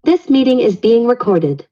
This meeting is being recorded.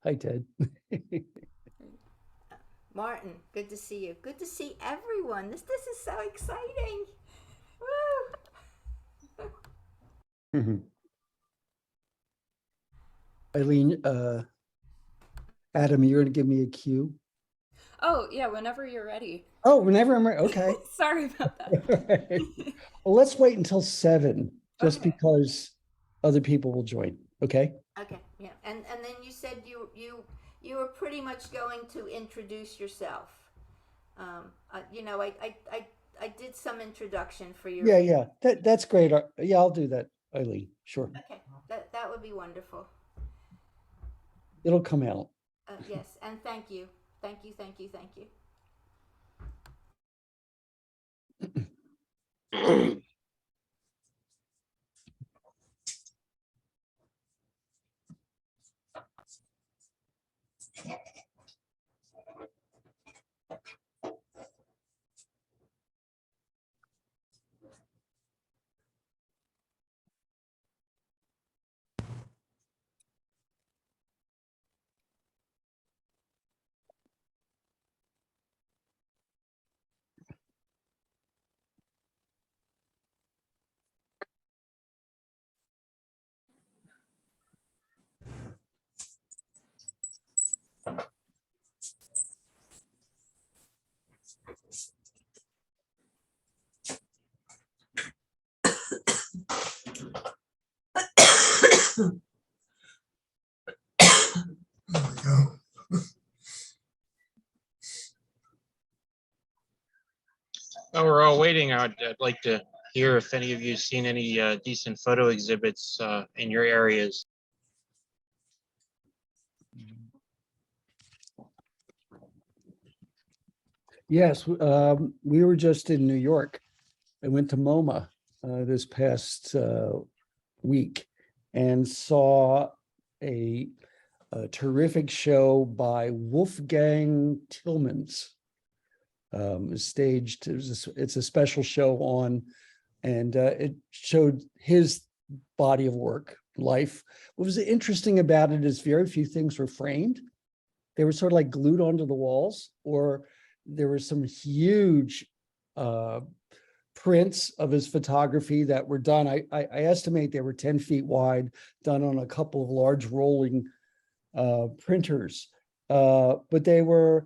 Hi, Ted. Martin, good to see you. Good to see everyone. This is so exciting. Woo! Eileen, Adam, you're going to give me a cue. Oh, yeah, whenever you're ready. Oh, whenever I'm ready. Okay. Sorry about that. Right. Well, let's wait until 7, just Okay. because other people will join. Okay. Okay, yeah. And then you said you were pretty much going to introduce yourself. I did some introduction for your. Yeah. That's great. Yeah, I'll do that, Eileen. Sure. Okay, that would be wonderful. It'll come out. Yes, and thank you. Thank you. While we're all waiting, I'd like to hear if any of you have seen any decent photo exhibits in your areas. Yes, we were just in New York. I went to MoMA this past week and saw a terrific show by Wolfgang Tillmans. Staged. It's a special show on, and it showed his body of work, life. What was interesting about it is very few things were framed. They were sort of like glued onto the walls, or there were some huge prints of his photography that were done. I estimate they were 10 feet wide, done on a couple of large rolling printers. But there were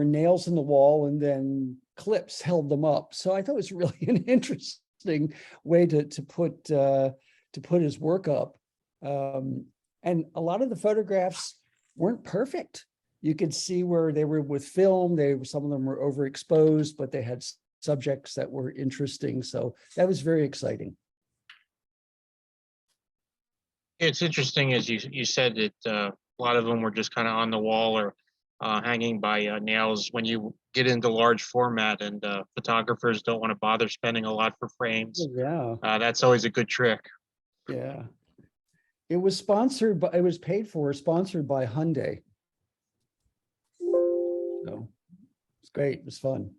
nails in the wall, and then clips held them up. So I thought it was really an interesting way to put his work up. And a lot of the photographs weren't perfect. You could see where they were with film. Some of them were overexposed, but they had subjects that were interesting. So that was very exciting. It's interesting, as you said, that a lot of them were just kind of on the wall or hanging by nails. When you get into large format and photographers don't want to bother spending a lot for frames, Yeah, that's always a good trick. yeah. It was sponsored, but it was paid for, sponsored by Hyundai. So it's great. It was fun.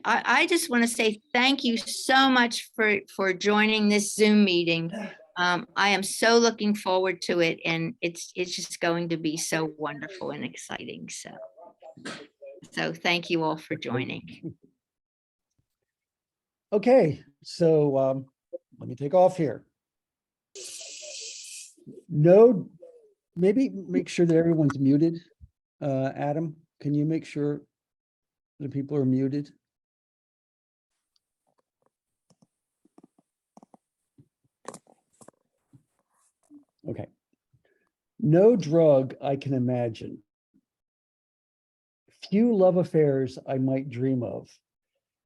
I just want to say thank you so much for joining this Zoom meeting. I am so looking forward to it, and it's just going to be so wonderful and exciting. So thank you all for joining. Okay, so let me take off here. No, maybe make sure that everyone's muted. Adam, can you make sure the people are muted? Okay. No drug I can imagine. Few love affairs I might dream of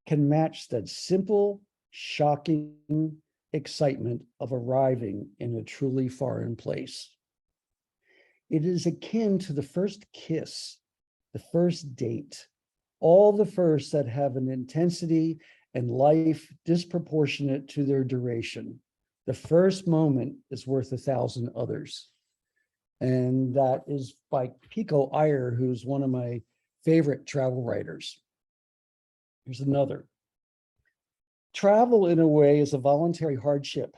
can match that simple, shocking excitement of arriving in a truly foreign place. It is akin to the first kiss, the first date, all the firsts that have an intensity and life disproportionate to their duration. The first moment is worth 1,000 others. And that is by Pico Iyer, who's one of my favorite travel writers. Here's another. Travel, in a way, is a voluntary hardship.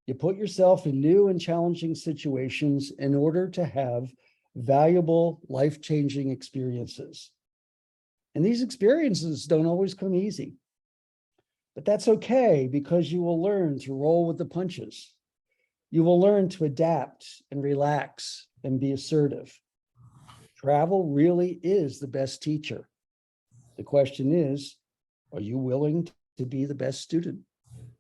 You put yourself in new and challenging situations in order to have valuable, life-changing experiences. And these experiences don't always come easy. But that's okay, because you will learn to roll with the punches. You will learn to adapt and relax and be assertive. Travel really is the best teacher. The question is, are you willing to be the best student?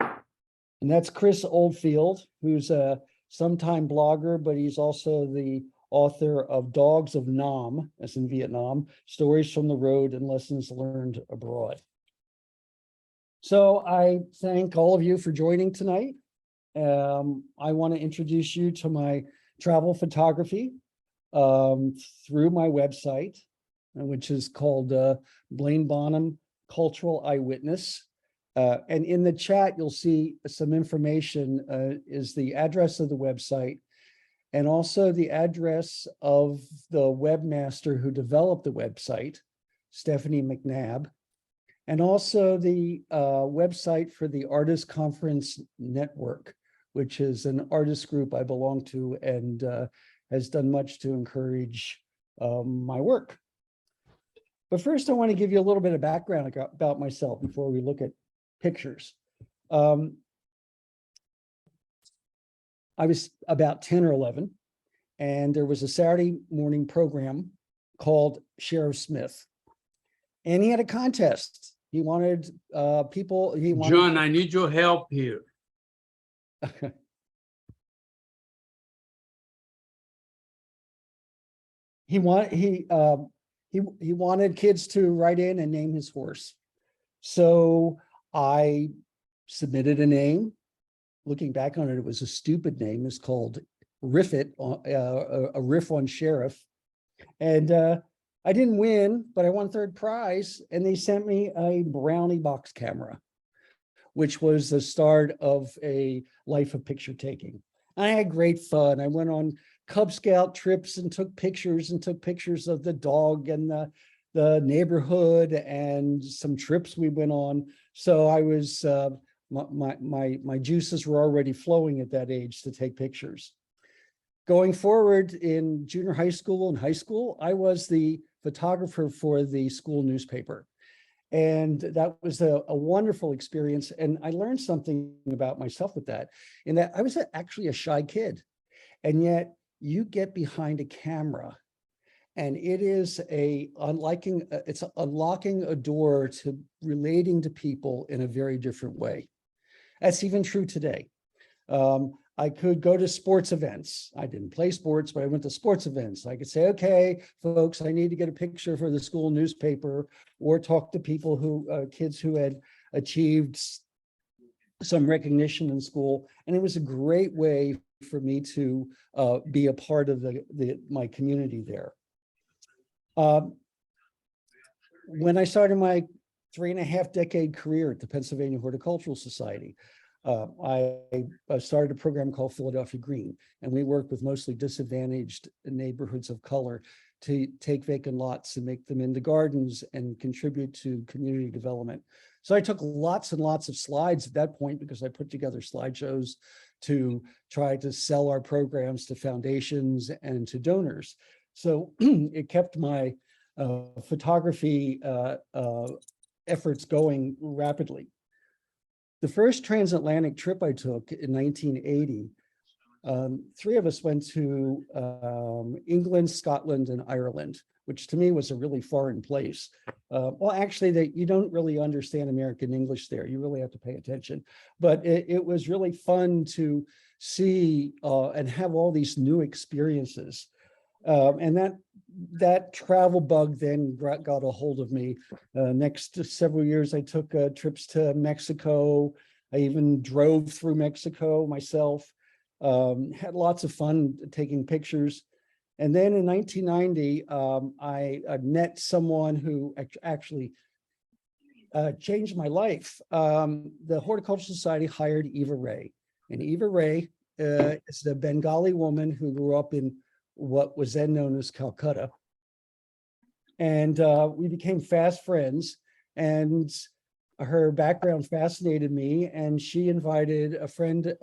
And that's Chris Oldfield, who's a sometime blogger, but he's also the author of Dogs of Nam, as in Vietnam, Stories from the Road and Lessons Learned Abroad. So I thank all of you for joining tonight. I want to introduce you to my travel photography through my website, which is called Blaine Bonham Cultural Eyewitness. And in the chat, you'll see some information is the address of the website and also the address of the webmaster who developed the website, Stephanie McNabb, and also the website for the Artist Conference Network, which is an artist group I belong to and has done much to encourage my work. But first, I want to give you a little bit of background about myself before we look at pictures. I was about 10 or 11, and there was a Saturday morning program called Sheriff Smith. And he had a contest. He wanted people, John, I need your help here. He wanted kids to write in and name his horse. So I submitted a name. Looking back on it, it was a stupid name. It's called Riff It, a riff on Sheriff. And I didn't win, but I won third prize. And they sent me a Brownie box camera, which was the start of a life of picture taking. I had great fun. I went on Cub Scout trips and took pictures of the dog and the neighborhood and some trips we went on. So I was, my juices were already flowing at that age to take pictures. Going forward in junior high school and high school, I was the photographer for the school newspaper. And that was a wonderful experience. And I learned something about myself with that, in that I was actually a shy kid. And yet you get behind a camera and it is it's unlocking a door to relating to people in a very different way. That's even true today. I could go to sports events. I didn't play sports, but I went to sports events. I could say, okay, folks, I need to get a picture for the school newspaper, or talk to people kids who had achieved some recognition in school. And it was a great way for me to be a part of my community there. When I started my 3.5-decade career at the Pennsylvania Horticultural Society, I started a program called Philadelphia Green, and we worked with mostly disadvantaged neighborhoods of color to take vacant lots and make them into gardens and contribute to community development. So I took lots and lots of slides at that point because I put together slideshows to try to sell our programs to foundations and to donors. So it kept my photography efforts going rapidly. The first transatlantic trip I took in 1980, three of us went to England, Scotland, and Ireland, which to me was a really foreign place. Well, actually, you don't really understand American English there. You really have to pay attention. But it was really fun to see and have all these new experiences. And that travel bug then got a hold of me. Next several years, I took trips to Mexico. I even drove through Mexico myself. Had lots of fun taking pictures. And then in 1990, I met someone who actually changed my life. The Horticultural Society hired Eva Ray. And Eva Ray is the Bengali woman who grew up in what was then known as Calcutta. And we became fast friends, and her background fascinated me, and she invited a friend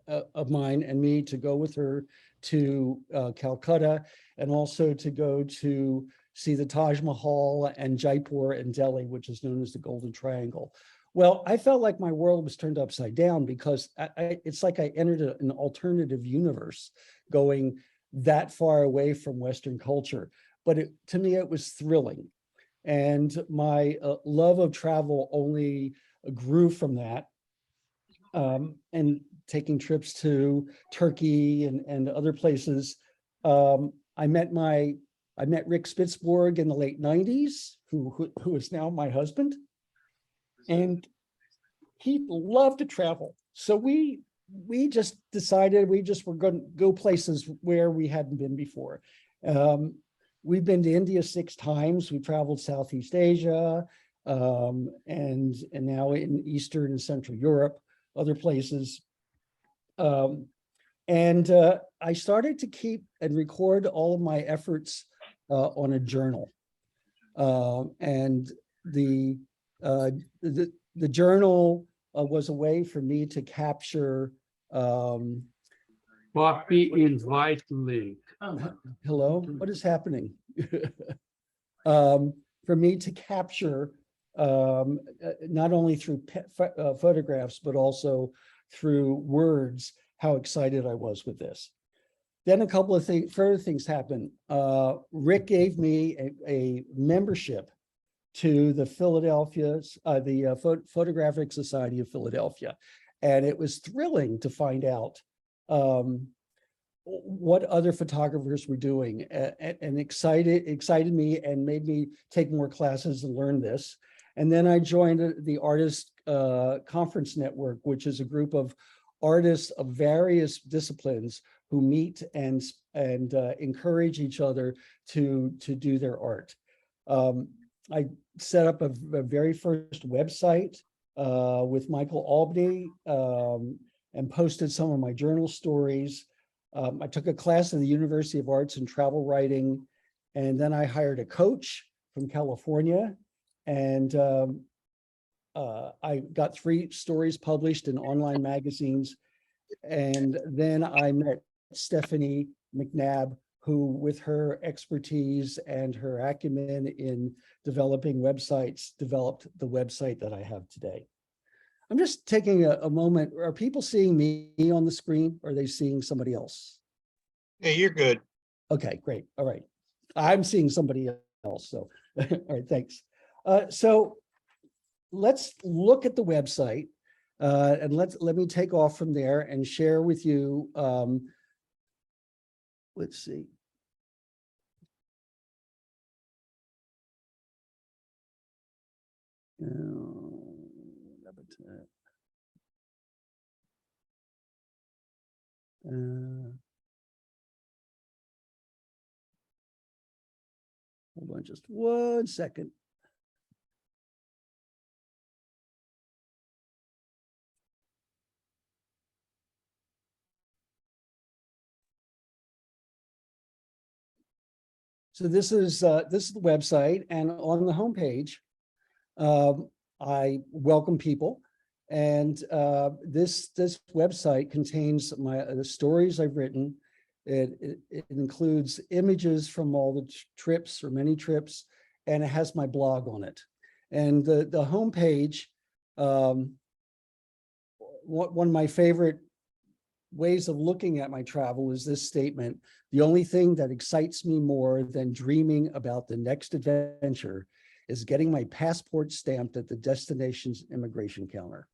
of mine and me to go with her to Calcutta, and also to go to see the Taj Mahal and Jaipur and Delhi, which is known as the Golden Triangle. Well, I felt like my world was turned upside down because it's like I entered an alternative universe going that far away from Western culture. But to me, it was thrilling. And my love of travel only grew from that. And taking trips to Turkey and other places. I met Rick Spitzborg in the late 90s, who is now my husband. And he loved to travel. So we just decided we just were going to go places where we hadn't been before. We've been to India 6 times. We traveled Southeast Asia, and now in Eastern and Central Europe, other places. And I started to keep and record all of my efforts on a journal. And the journal was a way for me to capture. Copy invite link. Hello, what is happening? For me to capture not only through photographs, but also through words, how excited I was with this. Then a couple of further things happened. Rick gave me a membership to the Photographic Society of Philadelphia. And it was thrilling to find out what other photographers were doing, and excited me and made me take more classes and learn this. And then I joined the Artist Conference Network, which is a group of artists of various disciplines who meet and encourage each other to do their art. I set up a very first website with Michael Albany and posted some of my journal stories. I took a class at the University of Arts and Travel Writing, and then I hired a coach from California, and I got 3 stories published in online magazines. And then I met Stephanie McNabb, who, with her expertise and her acumen in developing websites, developed the website that I have today. I'm just taking a moment. Are people seeing me on the screen? Or are they seeing somebody else? Yeah, you're good. Okay, great. All right. I'm seeing somebody else. So, all right, thanks. So let's look at the website, and let me take off from there and share with you. Let's see. Hold on just 1 second. So this is the website, and on the homepage, I welcome people. And this website contains the stories I've written. It includes images from all the trips or many trips, and it has my blog on it. And the homepage, one of my favorite ways of looking at my travel is this statement: the only thing that excites me more than dreaming about the next adventure is getting my passport stamped at the destination's immigration counter.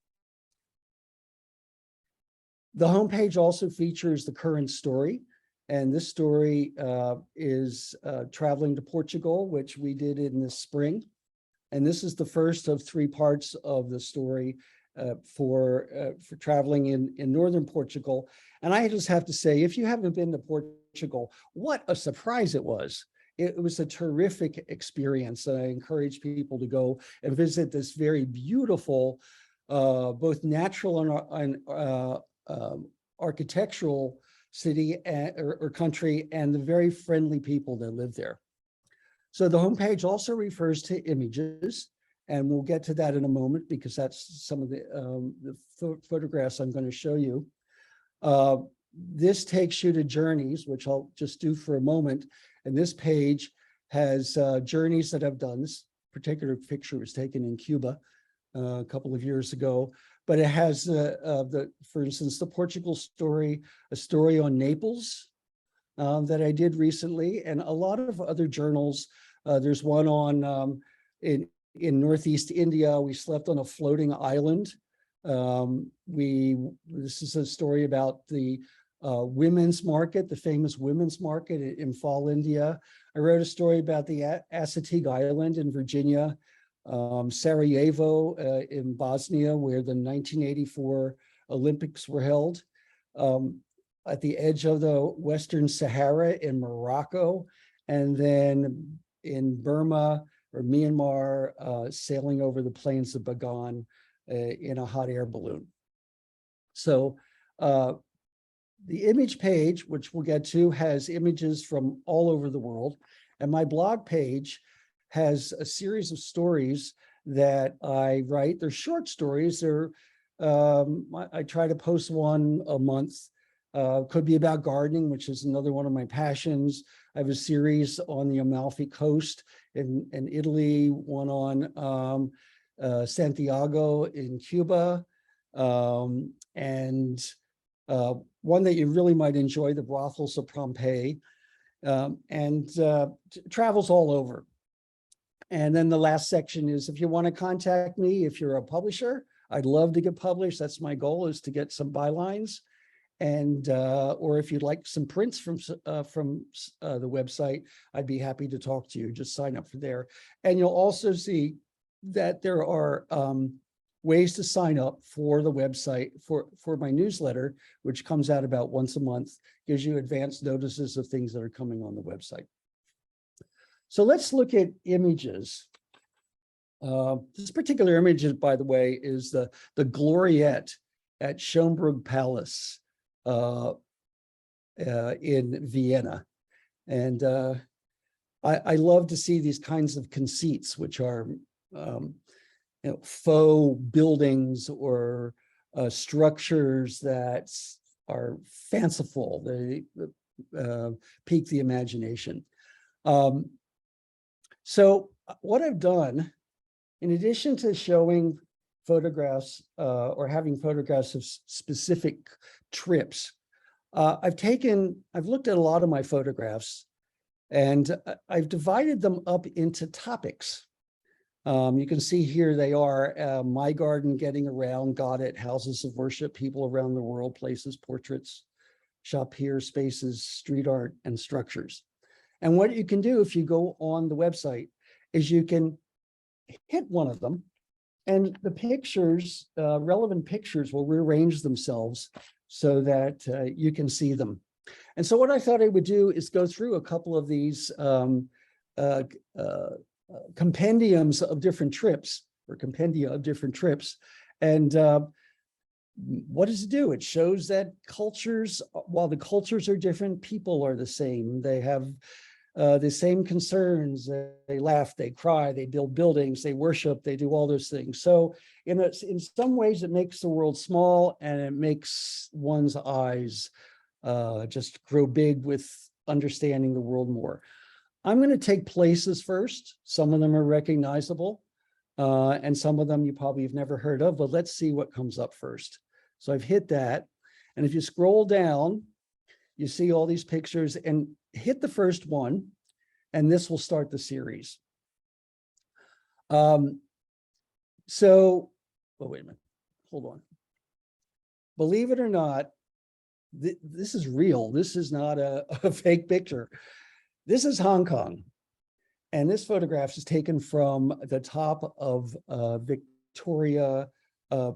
The homepage also features the current story, and this story is traveling to Portugal, which we did in the spring. And this is the first of 3 parts of the story for traveling in northern Portugal. And I just have to say, if you haven't been to Portugal, what a surprise it was. It was a terrific experience. I encourage people to go and visit this very beautiful, both natural and architectural city or country, and the very friendly people that live there. So the homepage also refers to images, and we'll get to that in a moment because that's some of the photographs I'm going to show you. This takes you to journeys, which I'll just do for a moment. And this page has journeys that I've done. This particular picture was taken in Cuba a couple of years ago, but it has for instance, the Portugal story, a story on Naples that I did recently, and a lot of other journals. There's one on in Northeast India. We slept on a floating island. This is a story about the women's market, the famous women's market in Fall, India. I wrote a story about the Assateague Island in Virginia, Sarajevo in Bosnia, where the 1984 Olympics were held, at the edge of the Western Sahara in Morocco, and then in Burma or Myanmar, sailing over the plains of Bagan in a hot air balloon. So the image page, which we'll get to, has images from all over the world. And my blog page has a series of stories that I write. They're short stories. I try to post one a month. Could be about gardening, which is another one of my passions. I have a series on the Amalfi Coast in Italy, one on Santiago in Cuba, and one that you really might enjoy, the brothels of Pompeii, and travels all over. And then the last section is, if you want to contact me, if you're a publisher, I'd love to get published. That's my goal, is to get some bylines. And or if you'd like some prints from the website, I'd be happy to talk to you. Just sign up for there. And you'll also see that there are ways to sign up for the website for my newsletter, which comes out about once a month, gives you advance notices of things that are coming on the website. So let's look at images. This particular image, by the way, is the Gloriette at Schönbrunn Palace in Vienna. And I love to see these kinds of conceits, which are faux buildings or structures that are fanciful. They pique the imagination. So what I've done, in addition to showing photographs or having photographs of specific trips, I've looked at a lot of my photographs, and I've divided them up into topics. You can see here they are: my garden, getting around, got it, houses of worship, people around the world, places, portraits, shop here, spaces, street art, and structures. And what you can do if you go on the website is you can hit one of them, and the pictures, relevant pictures, will rearrange themselves so that you can see them. And so what I thought I would do is go through a couple of these compendiums of different trips, or compendia of different trips. And what does it do? It shows that cultures, while the cultures are different, people are the same. They have the same concerns. They laugh, they cry, they build buildings, they worship, they do all those things. So in some ways, it makes the world small, and it makes one's eyes just grow big with understanding the world more. I'm going to take places first. Some of them are recognizable, and some of them you probably have never heard of, but let's see what comes up first. So I've hit that. And if you scroll down, you see all these pictures, and hit the first one, and this will start the series. Oh, wait a minute, hold on. Believe it or not, this is real. This is not a fake picture. This is Hong Kong. And this photograph is taken from the top of Victoria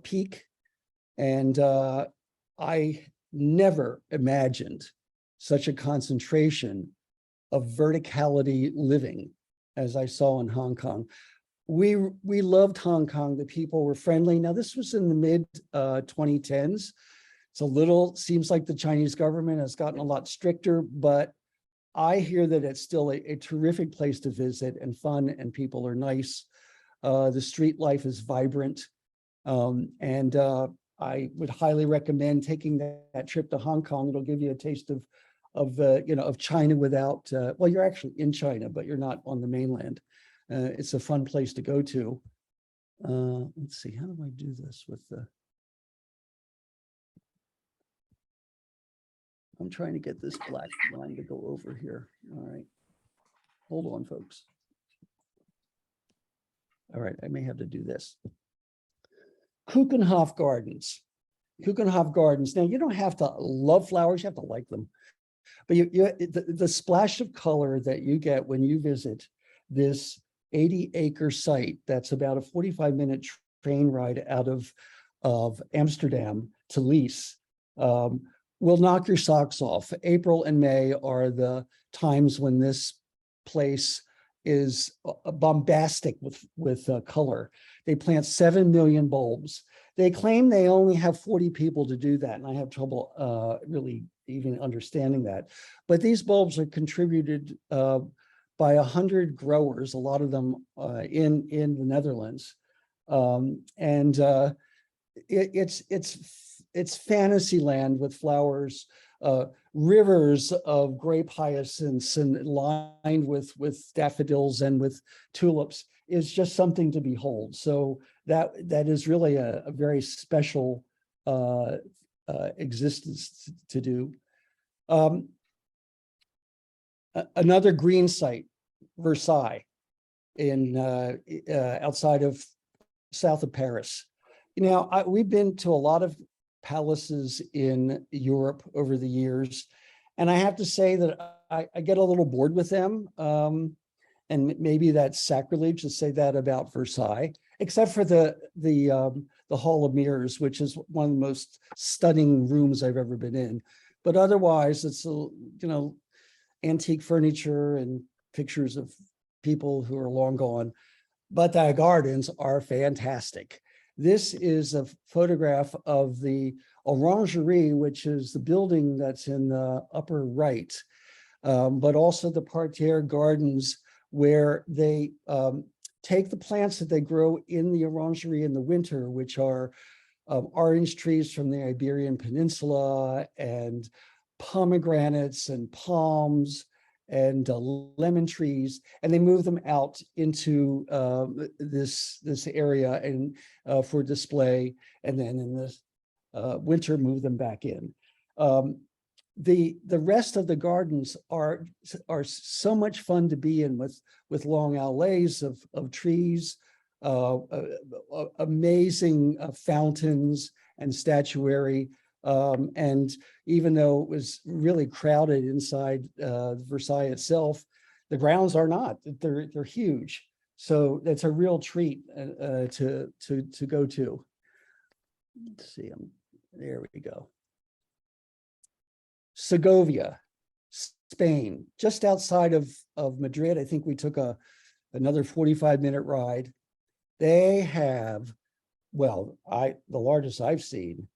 Peak. And I never imagined such a concentration of verticality living as I saw in Hong Kong. We loved Hong Kong. The people were friendly. Now, this was in the mid 2010s. It's seems like the Chinese government has gotten a lot stricter, but I hear that it's still a terrific place to visit and fun, and people are nice. The street life is vibrant. And I would highly recommend taking that trip to Hong Kong. It'll give you a taste of China without, well, you're actually in China, but you're not on the mainland. It's a fun place to go to. Let's see, how do I do this with the, I'm trying to get this black line to go over here. All right, hold on, folks. All right, I may have to do this. Keukenhof Gardens. Keukenhof Gardens. Now, you don't have to love flowers, you have to like them. But the splash of color that you get when you visit this 80-acre site that's about a 45-minute train ride out of Amsterdam to Lees will knock your socks off. April and May are the times when this place is bombastic with color. They plant 7 million bulbs. They claim they only have 40 people to do that, and I have trouble really even understanding that. But these bulbs are contributed by 100 growers, a lot of them in the Netherlands, it's fantasy land with flowers, rivers of grape hyacinths and lined with daffodils and with tulips is just something to behold. So that is really a very special existence to do. Another green site, Versailles, in outside of south of Paris. You know, we've been to a lot of palaces in Europe over the years, and I have to say that I get a little bored with them. And maybe that's sacrilege to say that about Versailles, except for the Hall of Mirrors, which is one of the most stunning rooms I've ever been in. But otherwise, it's antique furniture and pictures of people who are long gone. But the gardens are fantastic. This is a photograph of the Orangerie, which is the building that's in the upper right, but also the parterre gardens, where they take the plants that they grow in the orangerie in the winter, which are orange trees from the Iberian Peninsula and pomegranates and palms and lemon trees, and they move them out into this area and for display, and then in the winter move them back in. The rest of the gardens are so much fun to be in, with long alleys of trees, amazing fountains and statuary. And even though it was really crowded inside Versailles itself, the grounds are not. They're huge. So that's a real treat to go to. Let's see, there we go. Segovia, Spain, just outside of Madrid. I think we took another 45-minute ride. They have, well, the largest I've seen,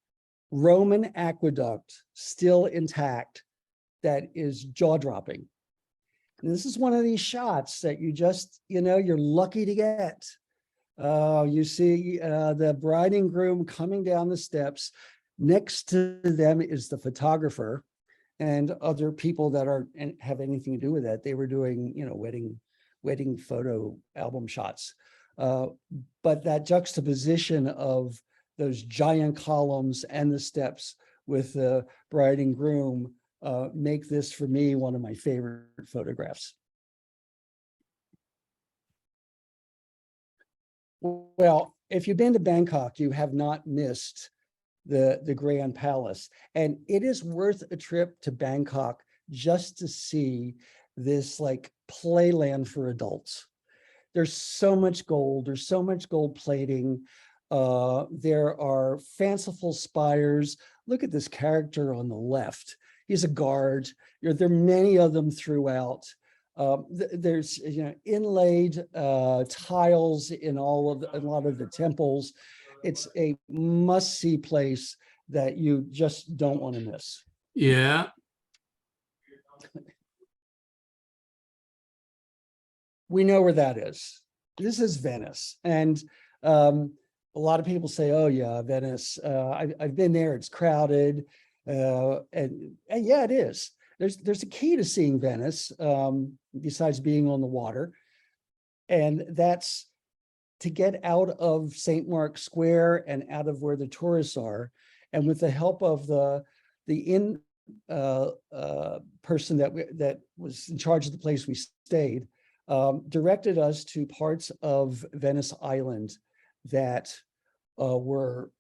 Roman aqueduct still intact that is jaw-dropping. And this is one of these shots that you just, you're lucky to get. You see the bride and groom coming down the steps. Next to them is the photographer and other people that have anything to do with that. They were doing, wedding photo album shots. But that juxtaposition of those giant columns and the steps with the bride and groom make this, for me, one of my favorite photographs. Well, if you've been to Bangkok, you have not missed the Grand Palace. And it is worth a trip to Bangkok just to see this like playland for adults. There's so much gold. There's so much gold plating. There are fanciful spires. Look at this character on the left. He's a guard. There are many of them throughout. There's inlaid tiles in a lot of the temples. It's a must-see place that you just don't want to miss. Yeah. We know where that is. This is Venice, and a lot of people say, "Oh yeah, Venice. I've been there. It's crowded," and yeah, it is. There's a key to seeing Venice, besides being on the water, and that's to get out of St. Mark's Square and out of where the tourists are, and with the help of the inn person that was in charge of the place we stayed, directed us to parts of Venice Island that were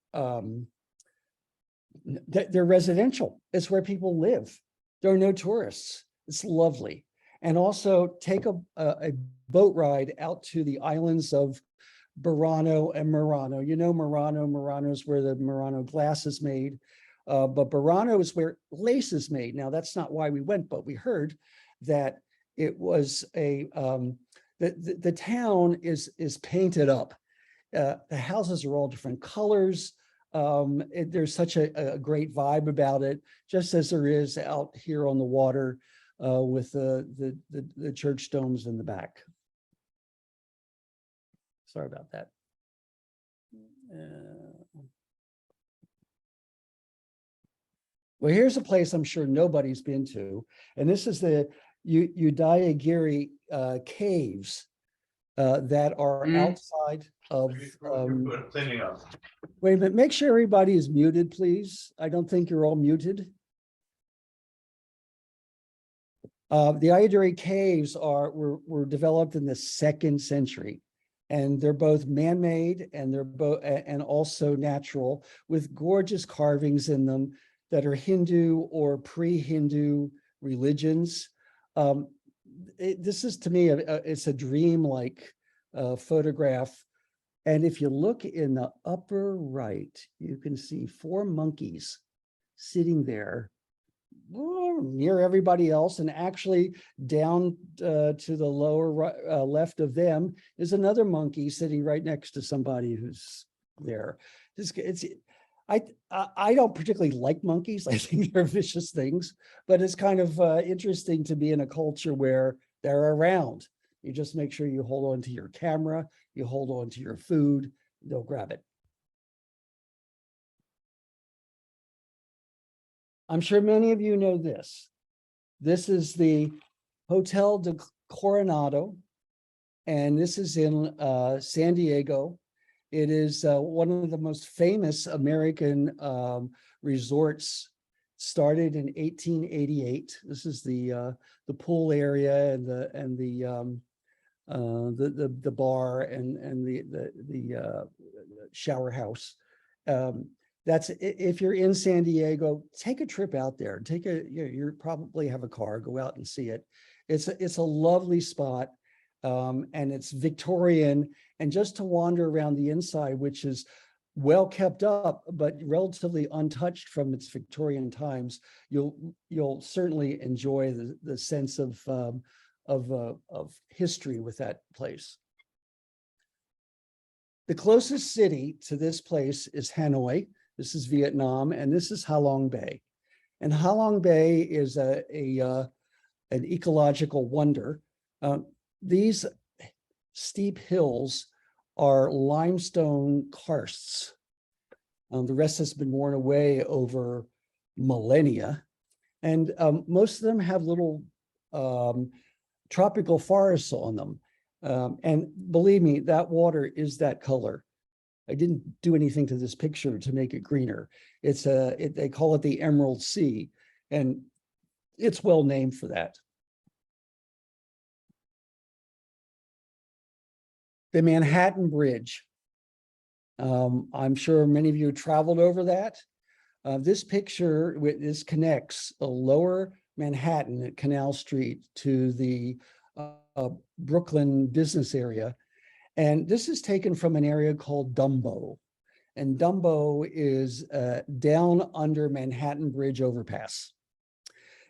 they're residential. It's where people live. There are no tourists. It's lovely. And also take a boat ride out to the islands of Burano and Murano. You know Murano is where the Murano glass is made, but Burano is where lace is made. Now, that's not why we went, but we heard that it was the town is painted up. The houses are all different colors. There's such a great vibe about it, just as there is out here on the water with the church domes in the back. Sorry about that. Well, here's a place I'm sure nobody's been to, and this is the Udayagiri caves that are outside of. Wait a minute, make sure everybody is muted, please. I don't think you're all muted. The Ayaduri caves were developed in the 2nd century, and they're both man-made and they're both and also natural, with gorgeous carvings in them that are Hindu or pre-Hindu religions. This is, to me, it's a dream-like photograph. And if you look in the upper right, you can see 4 monkeys sitting there near everybody else, and actually down to the lower left of them is another monkey sitting right next to somebody who's there. I don't particularly like monkeys. I think they're vicious things, but it's kind of interesting to be in a culture where they're around. You just make sure you hold on to your camera, you hold on to your food, they'll grab it. I'm sure many of you know this. This is the Hotel de Coronado, and this is in San Diego. It is one of the most famous American resorts. Started in 1888. This is the pool area and the bar and the shower house. That's, if you're in San Diego, take a trip out there. You probably have a car, go out and see it. It's a lovely spot, and it's Victorian. And just to wander around the inside, which is well kept up, but relatively untouched from its Victorian times, you'll certainly enjoy the sense of history with that place. The closest city to this place is Hanoi. This is Vietnam, and this is Ha Long Bay. And Ha Long Bay is a an ecological wonder. These steep hills are limestone karsts. The rest has been worn away over millennia. And most of them have little tropical forests on them. And believe me, that water is that color. I didn't do anything to this picture to make it greener. They call it the Emerald Sea, and it's well named for that. The Manhattan Bridge. I'm sure many of you traveled over that. This picture connects a lower Manhattan at Canal Street to the Brooklyn business area. And this is taken from an area called Dumbo. And Dumbo is down under Manhattan Bridge overpass.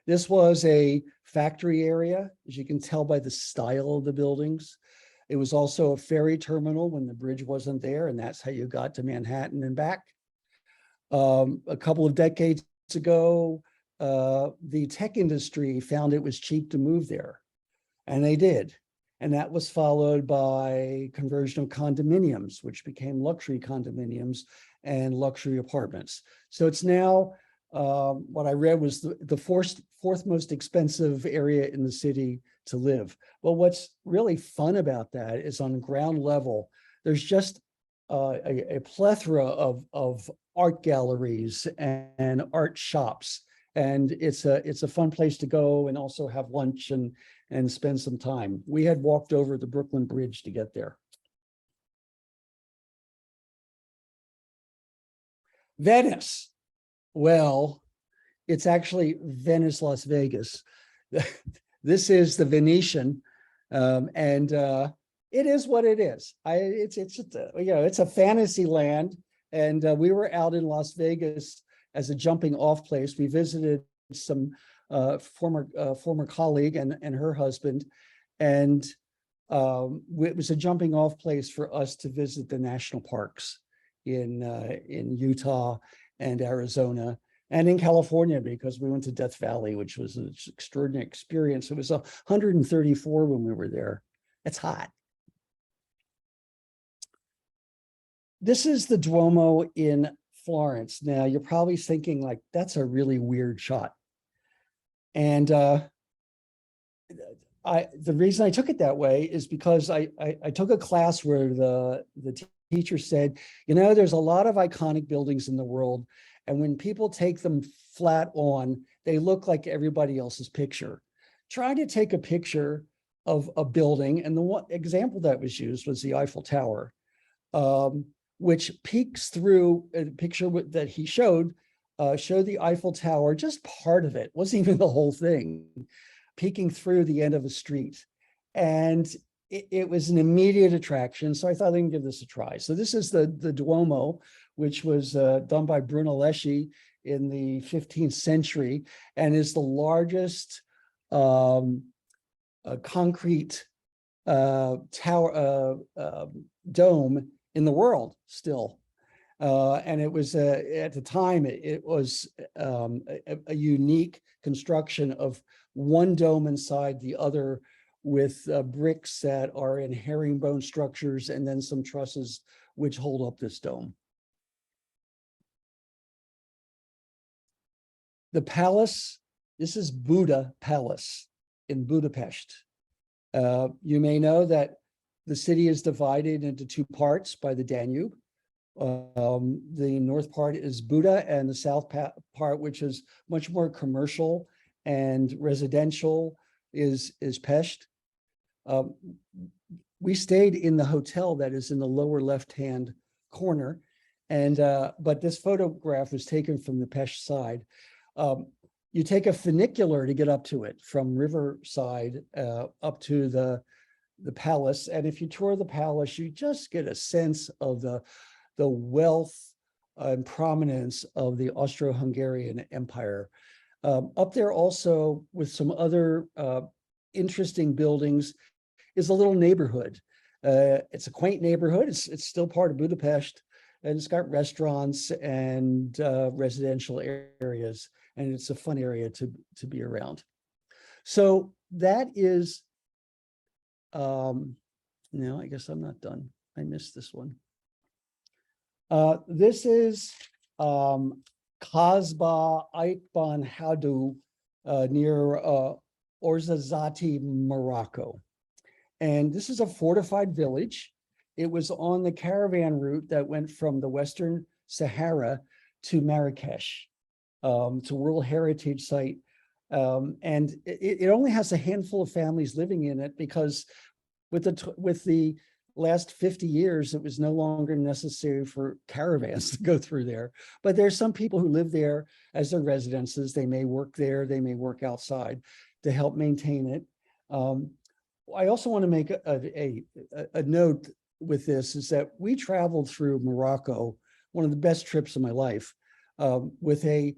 This was a factory area, as you can tell by the style of the buildings. It was also a ferry terminal when the bridge wasn't there, and that's how you got to Manhattan and back. A couple of decades ago, the tech industry found it was cheap to move there, and they did. And that was followed by conversion of condominiums, which became luxury condominiums and luxury apartments. So it's now, what I read was the fourth most expensive area in the city to live. But what's really fun about that is on ground level, there's just a plethora of art galleries and art shops. And it's a fun place to go and also have lunch and spend some time. We had walked over the Brooklyn Bridge to get there. Venice. Well, it's actually Venice, Las Vegas. This is the Venetian, and it is what it is. It's a fantasy land, and we were out in Las Vegas as a jumping off place. We visited some former colleague and her husband, and it was a jumping off place for us to visit the national parks in Utah and Arizona and in California, because we went to Death Valley, which was an extraordinary experience. It was 134 when we were there. It's hot. This is the Duomo in Florence. Now you're probably thinking like, that's a really weird shot. And the reason I took it that way is because I took a class where the teacher said, there's a lot of iconic buildings in the world, and when people take them flat on, they look like everybody else's picture. Try to take a picture of a building, and the one example that was used was the Eiffel Tower, which peeks through a picture that he showed the Eiffel Tower, just part of it, wasn't even the whole thing, peeking through the end of a street. And it was an immediate attraction. So I thought I can give this a try. So this is the Duomo, which was done by Brunelleschi in the 15th century and is the largest concrete tower dome in the world still. And it was at the time, it was a unique construction of one dome inside the other, with bricks that are in herringbone structures and then some trusses which hold up this dome. The palace, this is Buda Palace in Budapest. You may know that the city is divided into two parts by the Danube. The north part is Buda, and the south part, which is much more commercial and residential, is Pest. We stayed in the hotel that is in the lower left-hand corner, and but this photograph was taken from the Pest side. You take a funicular to get up to it from Riverside up to the palace, and if you tour the palace, you just get a sense of the wealth and prominence of the Austro-Hungarian Empire. Up there also, with some other interesting buildings, is a little neighborhood. It's a quaint neighborhood. It's still part of Budapest, and it's got restaurants and residential areas, and it's a fun area to be around. So that is, no, I guess I'm not done. I missed this one. This is Kasbah Aikban Hadu near Ouarzazate, Morocco. And this is a fortified village. It was on the caravan route that went from the Western Sahara to Marrakesh. It's a World Heritage Site. And it only has a handful of families living in it because with the last 50 years, it was no longer necessary for caravans to go through there. But there's some people who live there as their residences. They may work there, they may work outside to help maintain it. I also want to make a note with this is that we traveled through Morocco, one of the best trips of my life, with a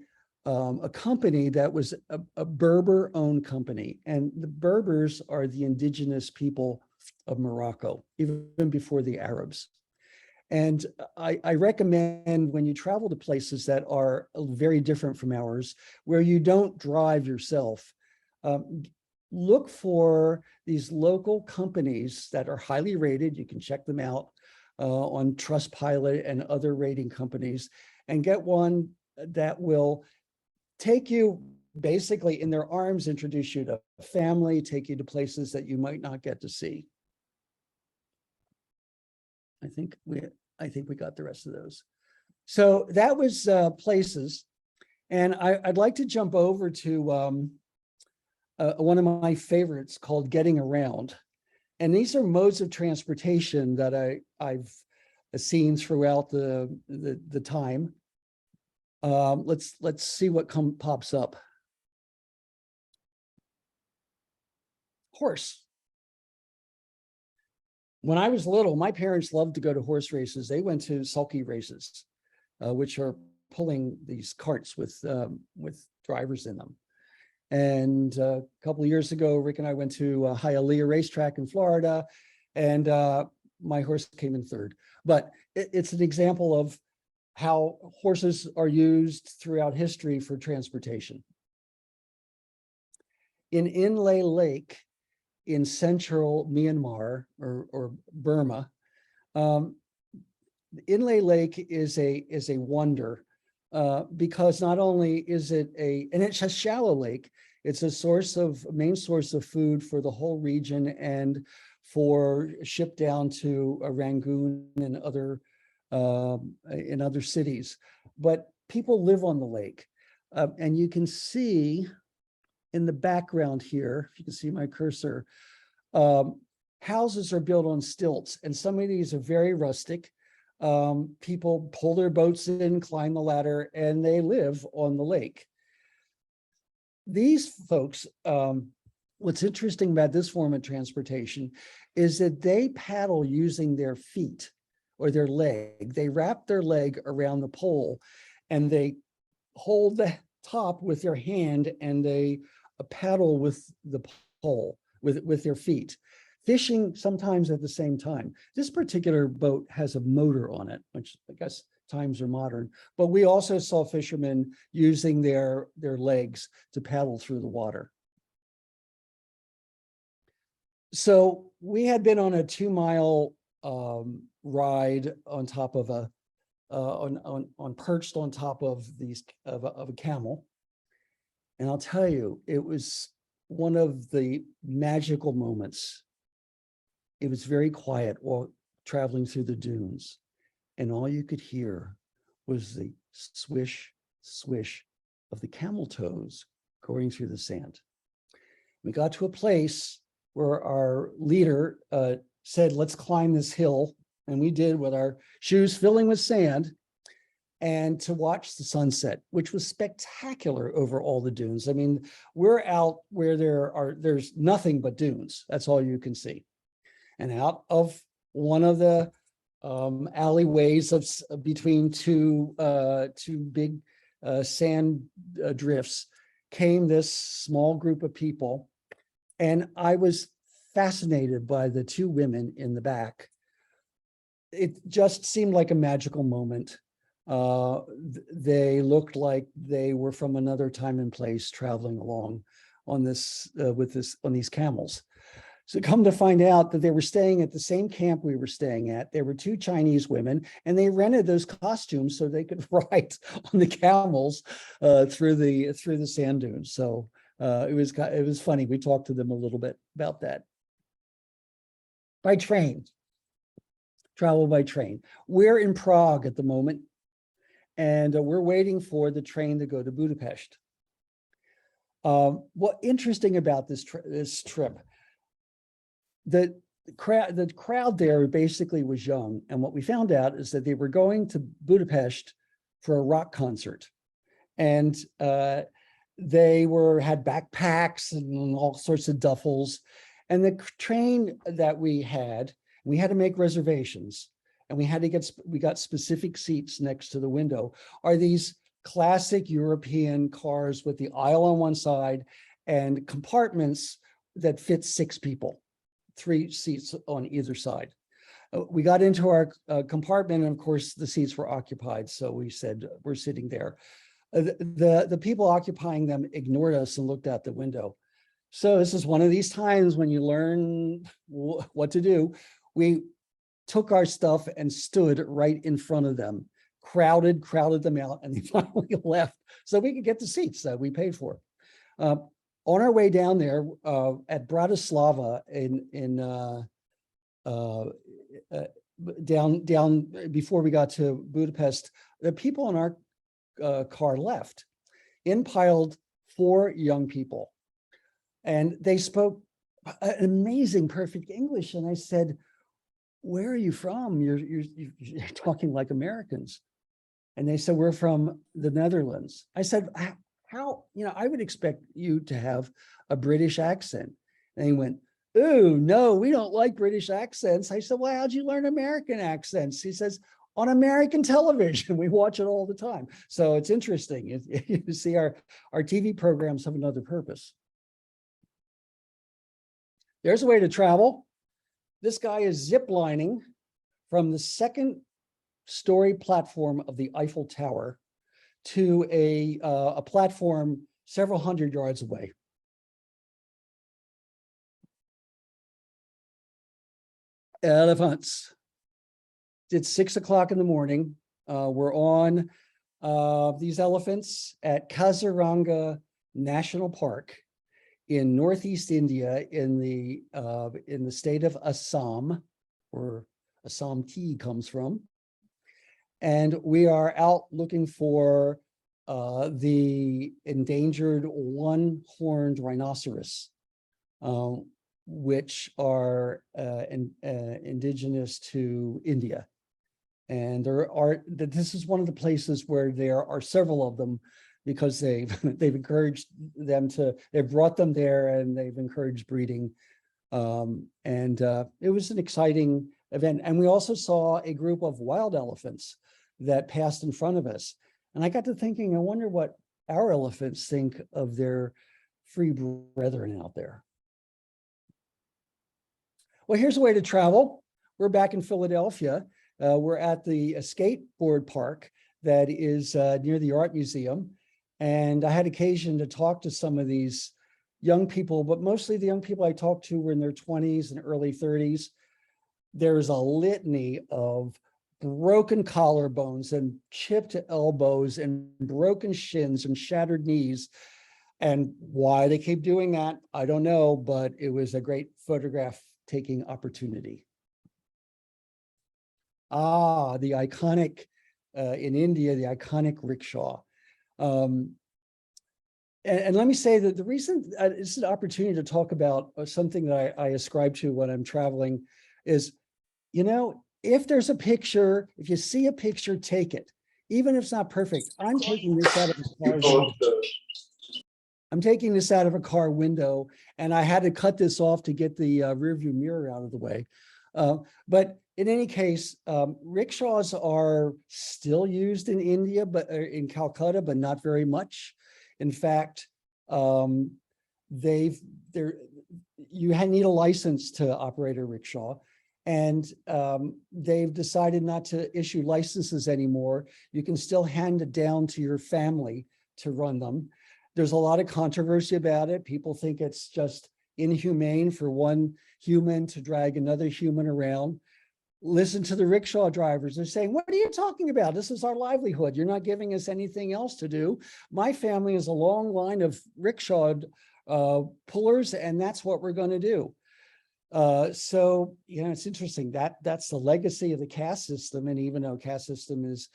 company that was a Berber-owned company. And the Berbers are the indigenous people of Morocco, even before the Arabs. And I recommend when you travel to places that are very different from ours, where you don't drive yourself, look for these local companies that are highly rated. You can check them out on Trustpilot and other rating companies, and get one that will take you basically in their arms, introduce you to family, take you to places that you might not get to see. I think we got the rest of those. So that was places. And I'd like to jump over to one of my favorites called Getting Around. And these are modes of transportation that I've seen throughout the time. Let's see what pops up. Horse. When I was little, my parents loved to go to horse races. They went to sulky races, which are pulling these carts with drivers in them. And a couple of years ago, Rick and I went to Hialeah racetrack in Florida, and my horse came in third. But it's an example of how horses are used throughout history for transportation. In Inle Lake in central Myanmar or Burma, Inle Lake is a wonder because not only is it and it's a shallow lake, it's a main source of food for the whole region and for ship down to Rangoon and in other cities. But people live on the lake, and you can see in the background here, if you can see my cursor, houses are built on stilts, and some of these are very rustic. People pull their boats in, climb the ladder, and they live on the lake. These folks, what's interesting about this form of transportation is that they paddle using their feet or their leg. They wrap their leg around the pole and they hold the top with their hand and they paddle with the pole with their feet, fishing sometimes at the same time. This particular boat has a motor on it, which I guess times are modern, but we also saw fishermen using their legs to paddle through the water. So we had been on a 2-mile ride on top of perched on top of a camel. And I'll tell you, it was one of the magical moments. It was very quiet while traveling through the dunes. And all you could hear was the swish, swish of the camel toes going through the sand. We got to a place where our leader said, let's climb this hill. And we did with our shoes filling with sand and to watch the sunset, which was spectacular over all the dunes. I mean, we're out where there's nothing but dunes. That's all you can see. And out of one of the alleyways between two big sand drifts came this small group of people. And I was fascinated by the two women in the back. It just seemed like a magical moment. They looked like they were from another time and place traveling along on this on these camels. So come to find out that they were staying at the same camp we were staying at. There were two Chinese women, and they rented those costumes so they could ride on the camels through the sand dunes. So it was funny. We talked to them a little bit about that. By train, travel by train. We're in Prague at the moment, and we're waiting for the train to go to Budapest. What interesting about this trip? The crowd there basically was young, and what we found out is that they were going to Budapest for a rock concert, and they had backpacks and all sorts of duffels. And the train that we had to make reservations, and we got specific seats next to the window. Are these classic European cars with the aisle on one side and compartments that fit 6 people. 3 seats on either side. We got into our compartment, and of course the seats were occupied. So we said, we're sitting there. The people occupying them ignored us and looked out the window. So this is one of these times when you learn what to do. We took our stuff and stood right in front of them, crowded them out, and they finally left so we could get the seats that we paid for. On our way down there at Bratislava down before we got to Budapest, the people in our car left. In piled 4 young people, and they spoke an amazing, perfect English. And I said, "Where are you from? You're talking like Americans." And they said, "We're from the Netherlands." I said, "How, I would expect you to have a British accent." And he went, "Oh, no, we don't like British accents." I said, "Well, how'd you learn American accents?" He says, "On American television. We watch it all the time." So it's interesting. You see, our TV programs have another purpose. There's a way to travel. This guy is zip lining from the 2nd story platform of the Eiffel Tower to a platform several hundred yards away. Elephants. It's 6 o'clock in the morning. We're on these elephants at Kaziranga National Park in Northeast India, in the state of Assam, where Assam tea comes from. And we are out looking for the endangered one-horned rhinoceros, which are indigenous to India. And this is one of the places where there are several of them, because they've encouraged them they've brought them there, and they've encouraged breeding. It was an exciting event. And we also saw a group of wild elephants that passed in front of us. And I got to thinking, I wonder what our elephants think of their free brethren out there. Well, here's a way to travel. We're back in Philadelphia. We're at the skateboard park that is near the Art Museum. And I had occasion to talk to some of these young people, but mostly the young people I talked to were in their 20s and early 30s. There's a litany of broken collarbones and chipped elbows and broken shins and shattered knees. And why they keep doing that, I don't know, but it was a great photograph taking opportunity. The iconic, in India, the iconic rickshaw. And let me say that the reason it's an opportunity to talk about something that I ascribe to when I'm traveling is, if there's a picture, if you see a picture, take it. Even if it's not perfect. I'm taking this out of a car window. I'm taking this out of a car window, and I had to cut this off to get the rearview mirror out of the way. But in any case, rickshaws are still used in India, but in Calcutta, but not very much. In fact, you need a license to operate a rickshaw, and they've decided not to issue licenses anymore. You can still hand it down to your family to run them. There's a lot of controversy about it. People think it's just inhumane for one human to drag another human around. Listen to the rickshaw drivers. They're saying, what are you talking about? This is our livelihood. You're not giving us anything else to do. My family is a long line of rickshaw pullers, and that's what we're going to do. So, it's interesting that that's the legacy of the caste system. And even though caste system is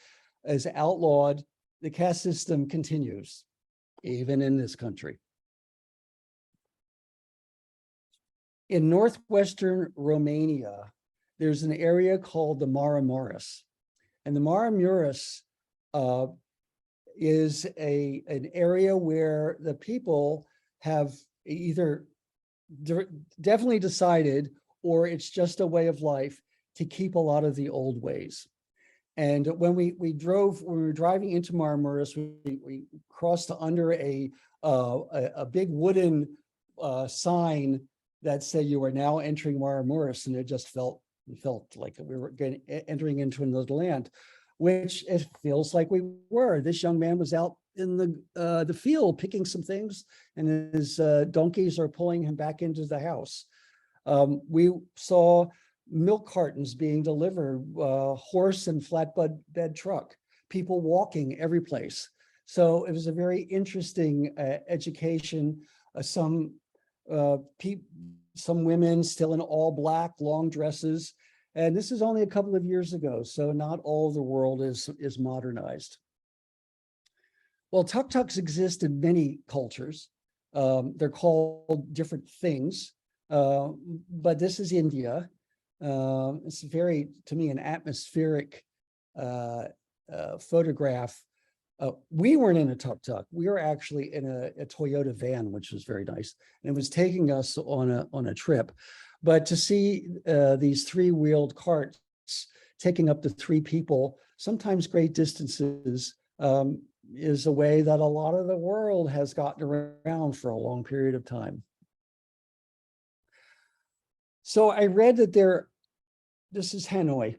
outlawed, the caste system continues, even in this country. In northwestern Romania, there's an area called the Maramureș. And the Maramureș is an area where the people have either definitely decided, or it's just a way of life, to keep a lot of the old ways. And when we were driving into Maramureș, we crossed under a big wooden sign that said you are now entering Maramureș, and it just felt like we were entering into another land, which it feels like we were. This young man was out in the field picking some things, and his donkeys are pulling him back into the house. We saw milk cartons being delivered, horse and flatbed truck, people walking every place. So it was a very interesting education. Some women still in all black, long dresses. And this is only a couple of years ago, so not all of the world is modernized. Well, tuk-tuks exist in many cultures. They're called different things, but this is India. It's very, to me, an atmospheric photograph. We weren't in a tuk-tuk. We were actually in a Toyota van, which was very nice. And it was taking us on a trip. But to see these three-wheeled carts taking up to three people, sometimes great distances, is a way that a lot of the world has gotten around for a long period of time. So I read that this is Hanoi.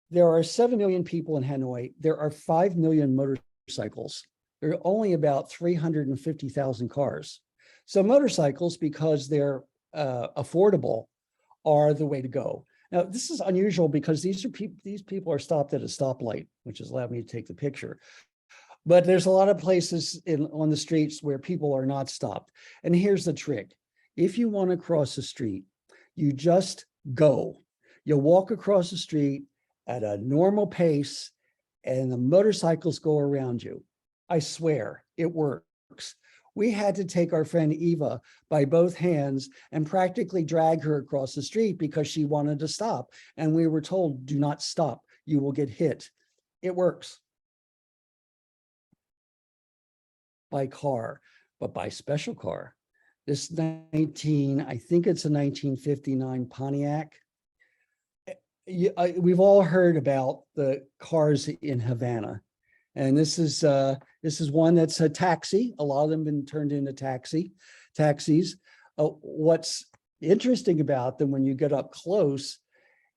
There are 7 million people in Hanoi. There are 5 million motorcycles. There are only about 350,000 cars. So motorcycles, because they're affordable, are the way to go. Now, this is unusual because these people are stopped at a stoplight, which has allowed me to take the picture. But there's a lot of places on the streets where people are not stopped. And here's the trick. If you want to cross the street, you just go. You walk across the street at a normal pace, and the motorcycles go around you. I swear, it works. We had to take our friend Eva by both hands and practically drag her across the street because she wanted to stop. And we were told, do not stop, you will get hit. It works. By car, but by special car. This I think it's a 1959 Pontiac. We've all heard about the cars in Havana. And this is one that's a taxi. A lot of them have been turned into taxis. What's interesting about them when you get up close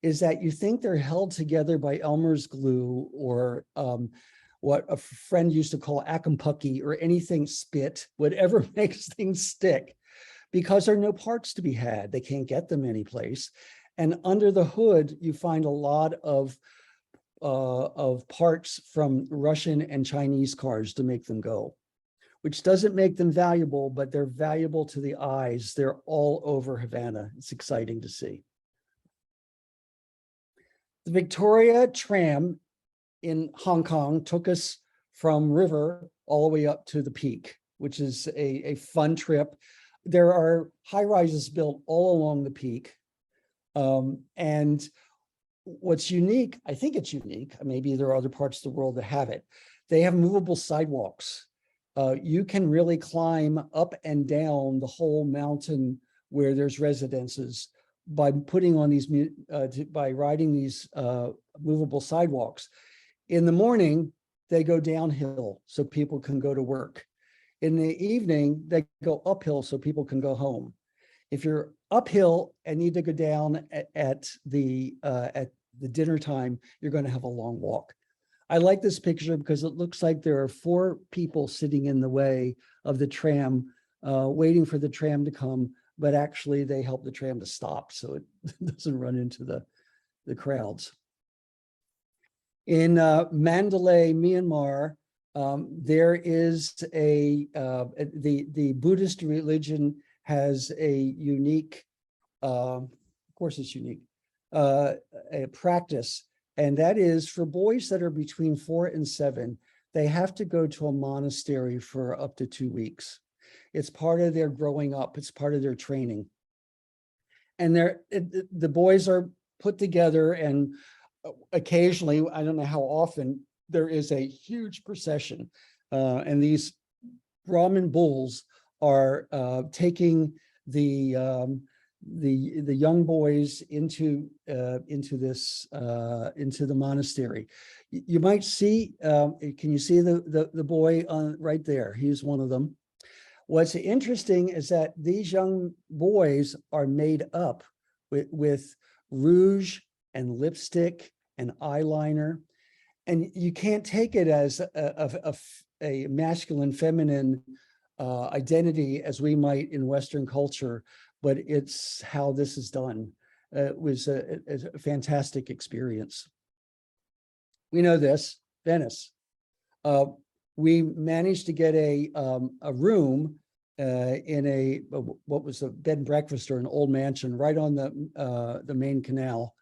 is that you think they're held together by Elmer's glue, or what a friend used to call akampucky, or anything spit, whatever makes things stick, because there are no parts to be had. They can't get them anyplace. And under the hood, you find a lot of parts from Russian and Chinese cars to make them go, which doesn't make them valuable, but they're valuable to the eyes. They're all over Havana. It's exciting to see. The Victoria tram in Hong Kong took us from River all the way up to the Peak, which is a fun trip. There are high rises built all along the Peak. And what's unique, I think it's unique, maybe there are other parts of the world that have it, they have movable sidewalks. You can really climb up and down the whole mountain where there's residences by putting on these, by riding these movable sidewalks. In the morning, they go downhill so people can go to work. In the evening, they go uphill so people can go home. If you're uphill and need to go down at the dinner time, you're going to have a long walk. I like this picture because it looks like there are 4 people sitting in the way of the tram, waiting for the tram to come, but actually they help the tram to stop so it doesn't run into the crowds. In Mandalay, Myanmar, there is the Buddhist religion has a unique, of course it's unique, a practice, and that is for boys that are between 4 and 7, they have to go to a monastery for up to 2 weeks. It's part of their growing up. It's part of their training. And the boys are put together, and occasionally, I don't know how often, there is a huge procession. And these Brahmin bulls are taking the young boys into the monastery. You might see, can you see the boy right there? He's one of them. What's interesting is that these young boys are made up with rouge and lipstick and eyeliner, and you can't take it as a masculine, feminine identity as we might in Western culture, but it's how this is done. It was a fantastic experience. We know this, Venice. We managed to get a room in what was a bed and breakfast or an old mansion right on the main canal.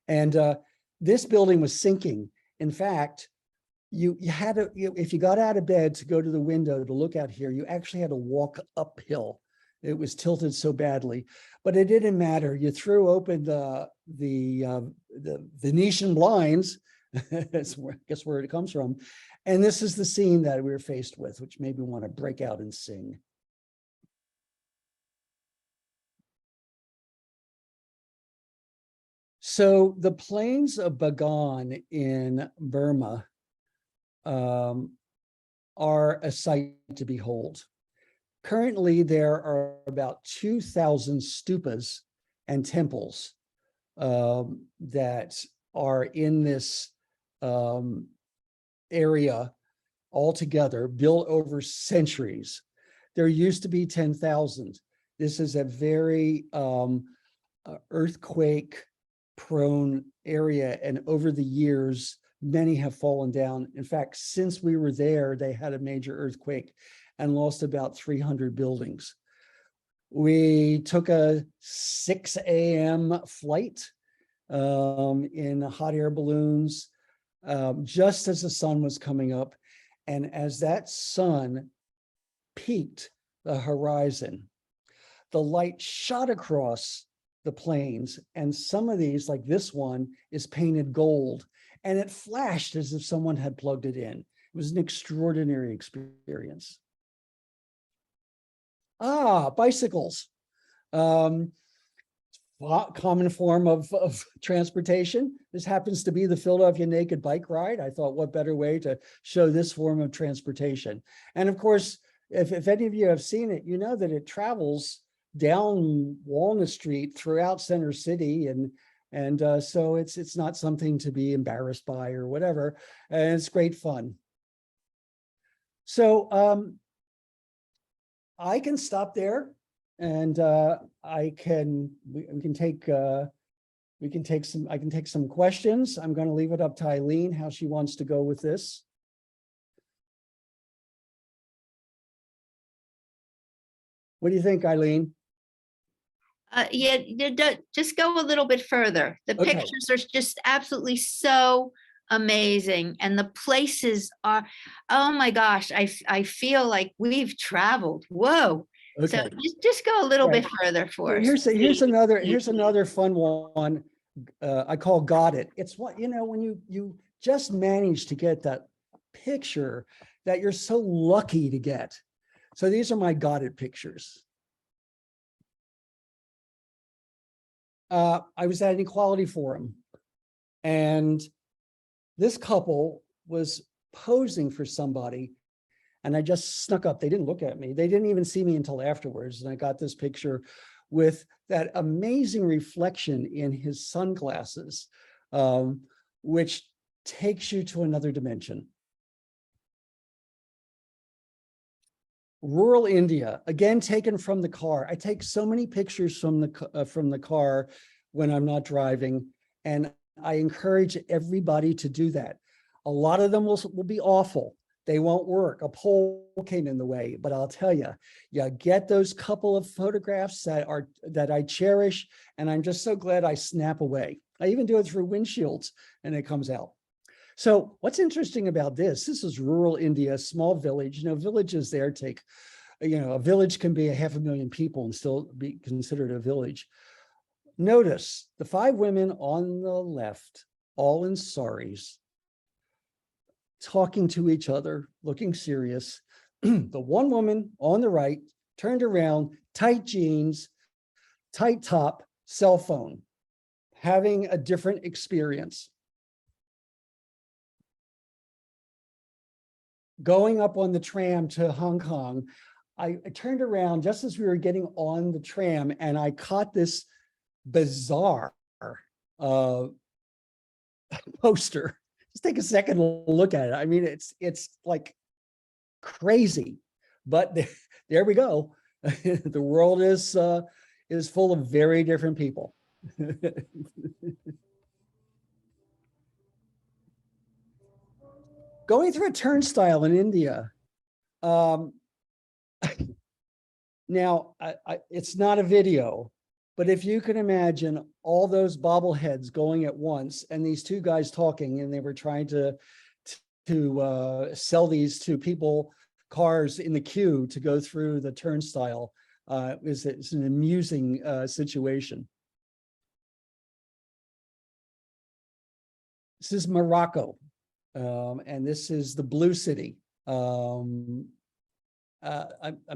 And this building was sinking. In fact, you had to, if you got out of bed to go to the window to look out here, you actually had to walk uphill. It was tilted so badly, but it didn't matter. You threw open the Venetian blinds. That's where, I guess where it comes from. And this is the scene that we were faced with, which made me want to break out and sing. So the plains of Bagan in Burma are a sight to behold. Currently, there are about 2,000 stupas and temples that are in this area altogether, built over centuries. There used to be 10,000. This is a very earthquake-prone area, and over the years, many have fallen down. In fact, since we were there, they had a major earthquake and lost about 300 buildings. We took a 6 a.m. flight in hot air balloons just as the sun was coming up. And as that sun peaked the horizon, the light shot across the plains, and some of these, like this one, is painted gold, and it flashed as if someone had plugged it in. It was an extraordinary experience. Bicycles. Common form of transportation. This happens to be the Philadelphia Naked Bike Ride. I thought, what better way to show this form of transportation? And of course, if any of you have seen it, you know that it travels down Walnut Street throughout Center City, and so it's not something to be embarrassed by or whatever, and it's great fun. So I can stop there, and I can take some questions. I'm going to leave it up to Eileen how she wants to go with this. What do you think, Eileen? Just go a little bit further. The Okay. pictures are just absolutely so amazing, and the places are, oh my gosh, I feel like we've traveled. Whoa. So Okay. just go a little Right. bit further for us. Here's another fun one. I call Got It. It's what, when you just manage to get that picture that you're so lucky to get. So these are my Got It pictures. I was at an equality forum, and this couple was posing for somebody, and I just snuck up. They didn't look at me. They didn't even see me until afterwards. And I got this picture with that amazing reflection in his sunglasses, which takes you to another dimension. Rural India, again, taken from the car. I take so many pictures from the car when I'm not driving, and I encourage everybody to do that. A lot of them will be awful. They won't work. A pole came in the way, but I'll tell you, you get those couple of photographs that I cherish, and I'm just so glad I snap away. I even do it through windshields, and it comes out. So what's interesting about this is rural India, small village. You know, villages there take, you know, a village can be 500,000 people and still be considered a village. Notice the 5 women on the left, all in saris, talking to each other, looking serious. The one woman on the right turned around, tight jeans, tight top, cell phone, having a different experience. Going up on the tram to Hong Kong, I turned around just as we were getting on the tram, and I caught this bizarre poster. Just take a second to look at it. I mean, it's like crazy, but there we go. The world is full of very different people. Going through a turnstile in India. Now, it's not a video, but if you can imagine all those bobbleheads going at once, and these 2 guys talking, and they were trying to sell these to people, cars in the queue to go through the turnstile, it's an amusing situation. This is Morocco. And this is the Blue City. I'm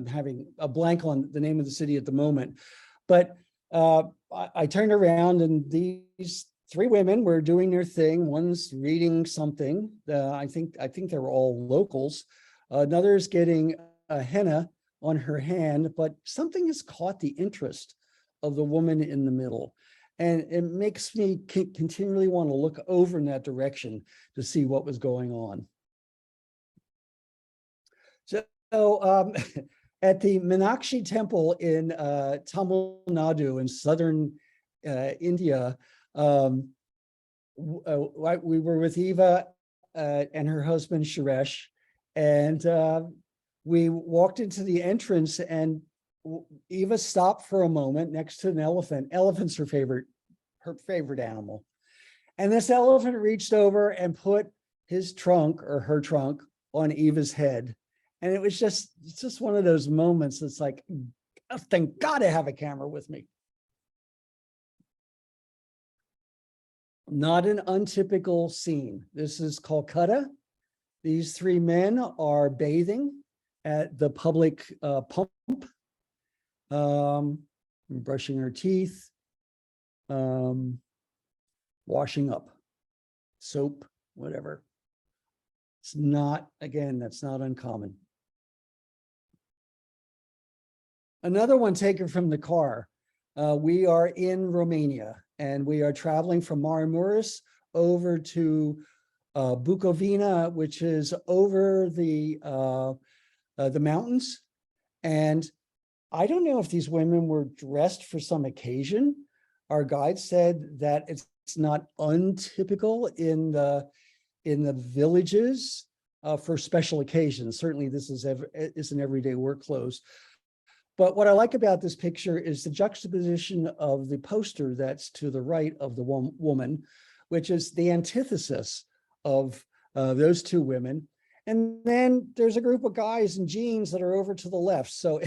having a blank on the name of the city at the moment, but I turned around, and these 3 women were doing their thing. One's reading something. I think they were all locals. Another's getting a henna on her hand, but something has caught the interest of the woman in the middle. And it makes me continually want to look over in that direction to see what was going on. So at the Meenakshi Temple in Tamil Nadu in southern India, we were with Eva and her husband Suresh, and we walked into the entrance, and Eva stopped for a moment next to an elephant. Elephant's her favorite animal. And this elephant reached over and put his trunk or her trunk on Eva's head. And it's just one of those moments that's like, oh, thank God I have a camera with me. Not an untypical scene. This is Calcutta. These 3 men are bathing at the public pump. Brushing her teeth, washing up, soap, whatever. It's not, again, that's not uncommon. Another one taken from the car. We are in Romania, and we are traveling from Maramureș over to Bukovina, which is over the mountains. And I don't know if these women were dressed for some occasion. Our guide said that it's not untypical in the villages for special occasions. Certainly this is an everyday work clothes. But what I like about this picture is the juxtaposition of the poster that's to the right of the woman, which is the antithesis of those 2 women. And then there's a group of guys in jeans that are over to the left. So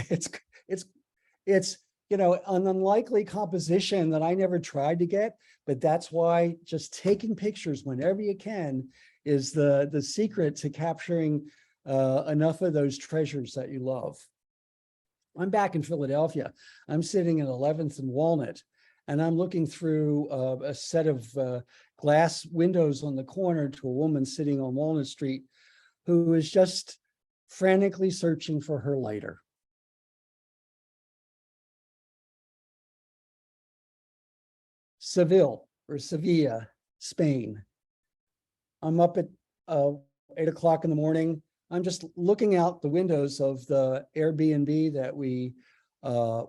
it's you know, an unlikely composition that I never tried to get, but that's why just taking pictures whenever you can is the secret to capturing enough of those treasures that you love. I'm back in Philadelphia. I'm sitting in 11th and Walnut, and I'm looking through a set of glass windows on the corner to a woman sitting on Walnut Street who is just frantically searching for her lighter. Seville or Sevilla, Spain. I'm up at 8 o'clock in the morning. I'm just looking out the windows of the Airbnb that we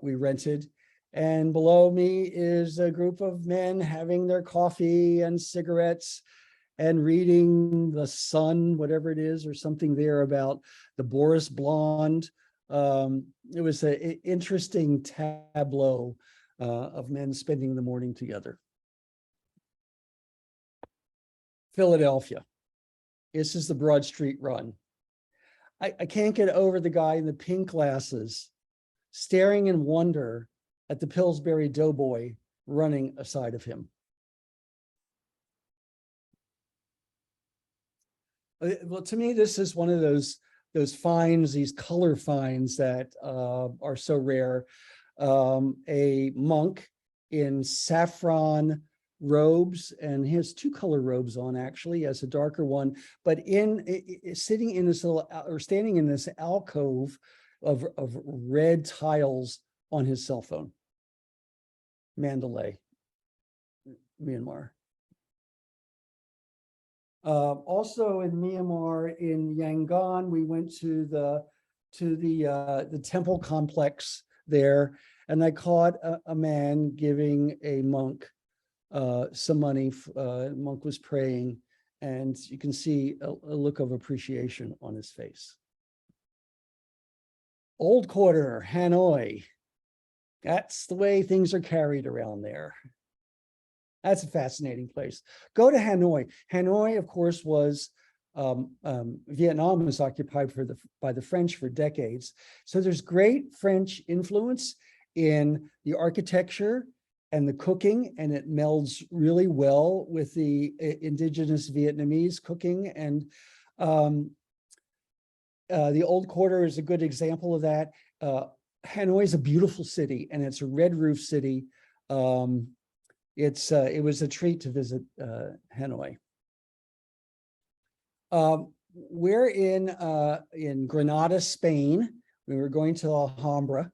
rented. And below me is a group of men having their coffee and cigarettes and reading The Sun, whatever it is, or something there about the Boris Blonde. It was an interesting tableau of men spending the morning together. Philadelphia. This is the Broad Street run. I can't get over the guy in the pink glasses staring in wonder at the Pillsbury Doughboy running aside of him. Well, to me, this is one of those finds, these color finds that are so rare. A monk in saffron robes, and he has two color robes on, actually, as a darker one, but sitting in this little, or standing in this alcove of red tiles on his cell phone. Mandalay, Myanmar. Also in Myanmar, in Yangon, we went to the temple complex there, and I caught a man giving a monk some money. Monk was praying, and you can see a look of appreciation on his face. Old Quarter, Hanoi. That's the way things are carried around there. That's a fascinating place. Go to Hanoi. Hanoi, of course, was Vietnam was occupied by the French for decades. So there's great French influence in the architecture and the cooking, and it melds really well with the indigenous Vietnamese cooking. And the Old Quarter is a good example of that. Hanoi is a beautiful city, and it's a red roof city. It was a treat to visit Hanoi. We're in Granada, Spain. We were going to Alhambra,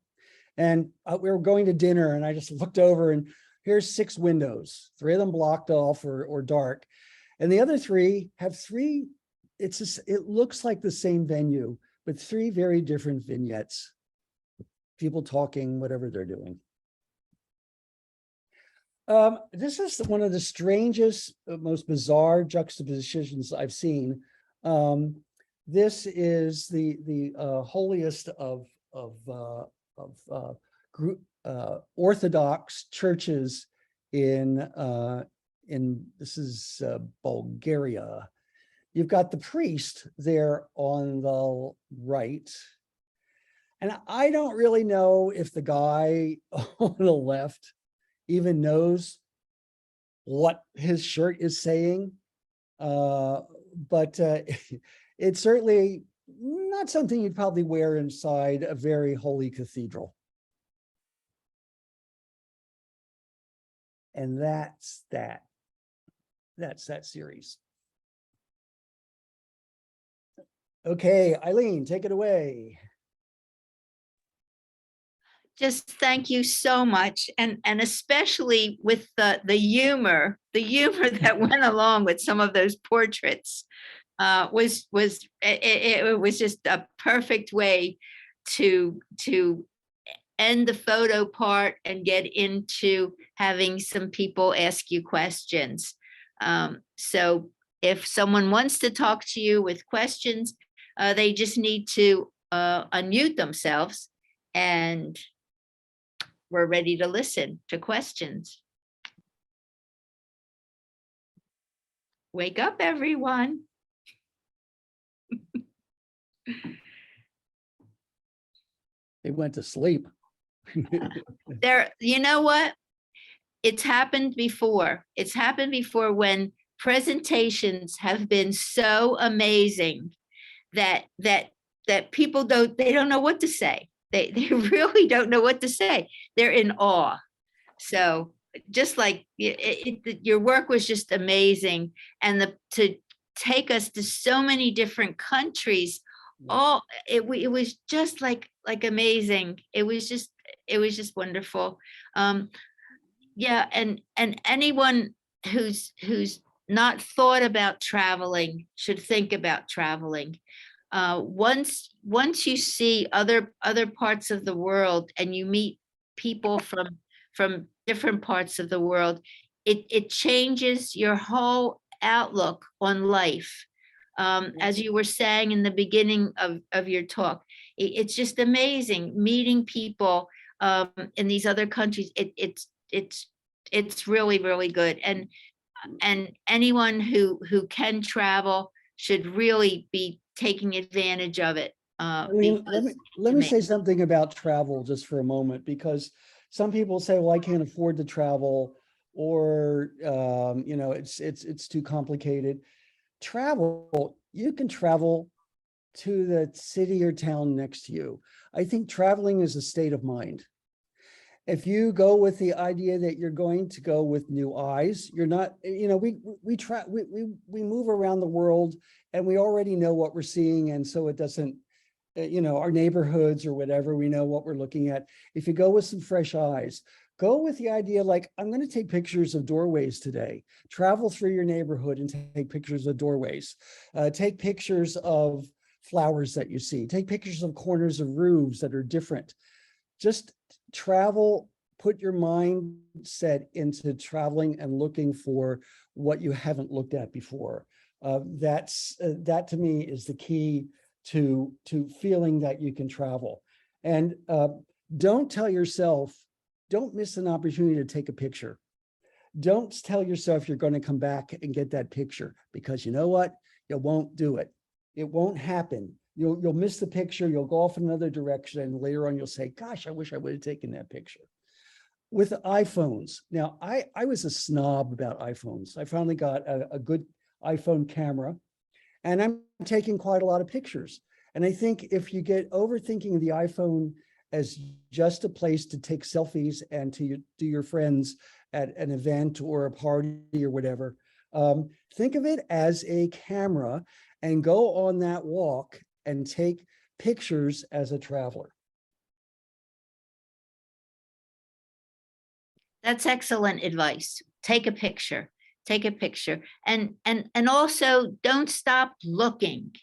and we were going to dinner, and I just looked over, and here's 6 windows, 3 of them blocked off or dark, and the other 3 have 3. It looks like the same venue, but 3 very different vignettes. People talking, whatever they're doing. This is one of the strangest, most bizarre juxtapositions I've seen. This is the holiest of Orthodox churches in this is Bulgaria. You've got the priest there on the right. And I don't really know if the guy on the left even knows what his shirt is saying, but it's certainly not something you'd probably wear inside a very holy cathedral. And that's that series. Okay, Eileen, take it away. Just thank you so much, and especially with the humor that went along with some of those portraits was it was just a perfect way to end the photo part and get into having some people ask you questions. So if someone wants to talk to you with questions, they just need to unmute themselves, and we're ready to listen to questions. Wake up, everyone. They went to sleep. You know what? It's happened before. It's happened before when presentations have been so amazing that people don't know what to say. They really don't know what to say. They're in awe. So just like your work was just amazing, and to take us to so many different countries. It was just like amazing. It was just wonderful. Yeah, and anyone who's not thought about traveling should think about traveling. Once you see other parts of the world and you meet people from different parts of the world, it changes your whole outlook on life. As you were saying in the beginning of your talk, it's just amazing meeting people in these other countries. It's really, really good. And anyone who can travel should really be taking advantage of it. Eileen, let me because say something about travel just for a moment, because some people say, well, I can't afford to travel, or you know, it's too complicated. Travel, you can travel to the city or town next to you. I think traveling is a state of mind. If you go with the idea that you're going to go with new eyes, you're not, you know, we move around the world and we already know what we're seeing. And so it doesn't, you know, our neighborhoods or whatever, we know what we're looking at. If you go with some fresh eyes, go with the idea like, I'm going to take pictures of doorways today. Travel through your neighborhood and take pictures of doorways. Take pictures of flowers that you see. Take pictures of corners of roofs that are different. Just travel, put your mindset into traveling and looking for what you haven't looked at before. That to me is the key to feeling that you can travel. And don't tell yourself, don't miss an opportunity to take a picture. Don't tell yourself you're going to come back and get that picture, because you know what? You won't do it. It won't happen. You'll miss the picture. You'll go off in another direction. And later on, you'll say, gosh, I wish I would have taken that picture. With iPhones. Now, I was a snob about iPhones. I finally got a good iPhone camera, and I'm taking quite a lot of pictures. And I think if you get overthinking the iPhone as just a place to take selfies and to do your friends at an event or a party or whatever, think of it as a camera and go on that walk and take pictures as a traveler. That's excellent advice. Take a picture. Take a picture. And also don't stop looking.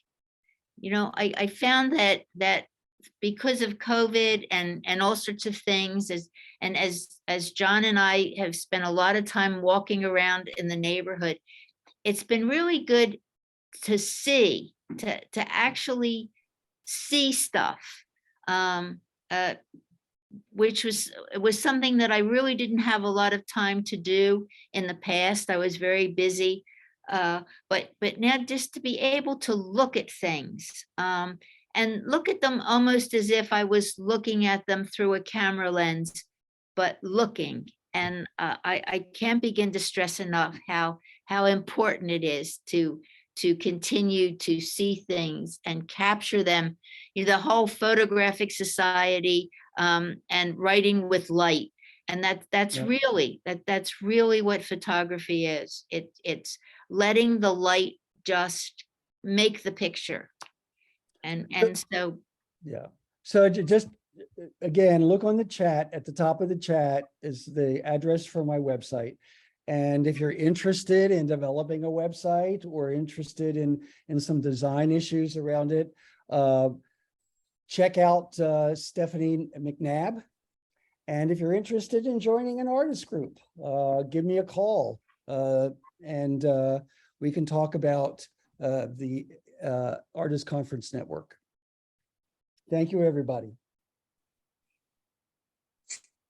You know, I found that because of COVID and all sorts of things, as John and I have spent a lot of time walking around in the neighborhood, it's been really good to see, to actually see stuff, which was something that I really didn't have a lot of time to do in the past. I was very busy, but now just to be able to look at things and look at them almost as if I was looking at them through a camera lens, but looking. And I can't begin to stress enough how important it is to continue to see things and capture them. You know, the whole photographic society and writing with light. And that's Yeah. really what photography is. It's letting the light just make the picture. And so. Yeah. So just again, look on the chat. At the top of the chat is the address for my website. And if you're interested in developing a website or interested in some design issues around it, check out Stephanie McNabb. And if you're interested in joining an artist group, give me a call and we can talk about the Artist Conference Network. Thank you, everybody.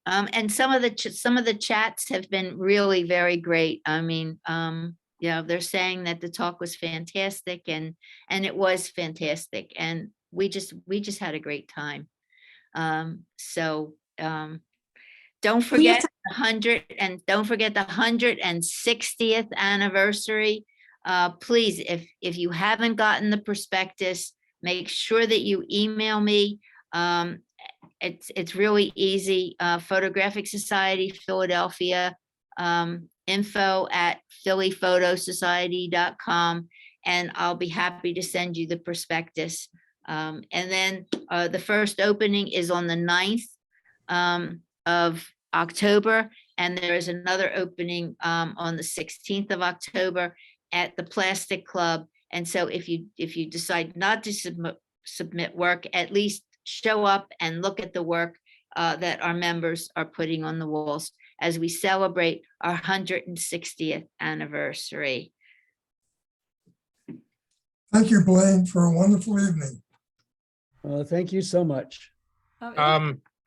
And some of the chats have been really very great. I mean, you know, they're saying that the talk was fantastic, and it was fantastic, and we just had a great time. So don't forget don't forget the 160th anniversary. Please, if you haven't gotten the prospectus, make sure that you email me. It's really easy. Photographic Society, Philadelphia, info@phillyphotosociety.com, and I'll be happy to send you the prospectus. And then the first opening is on the 9th of October, And there is another opening on the 16th of October at the Plastic Club. And so if you decide not to submit work, at least show up and look at the work that our members are putting on the walls as we celebrate our 160th anniversary. Thank you, Blaine, for a wonderful evening. Thank you so much.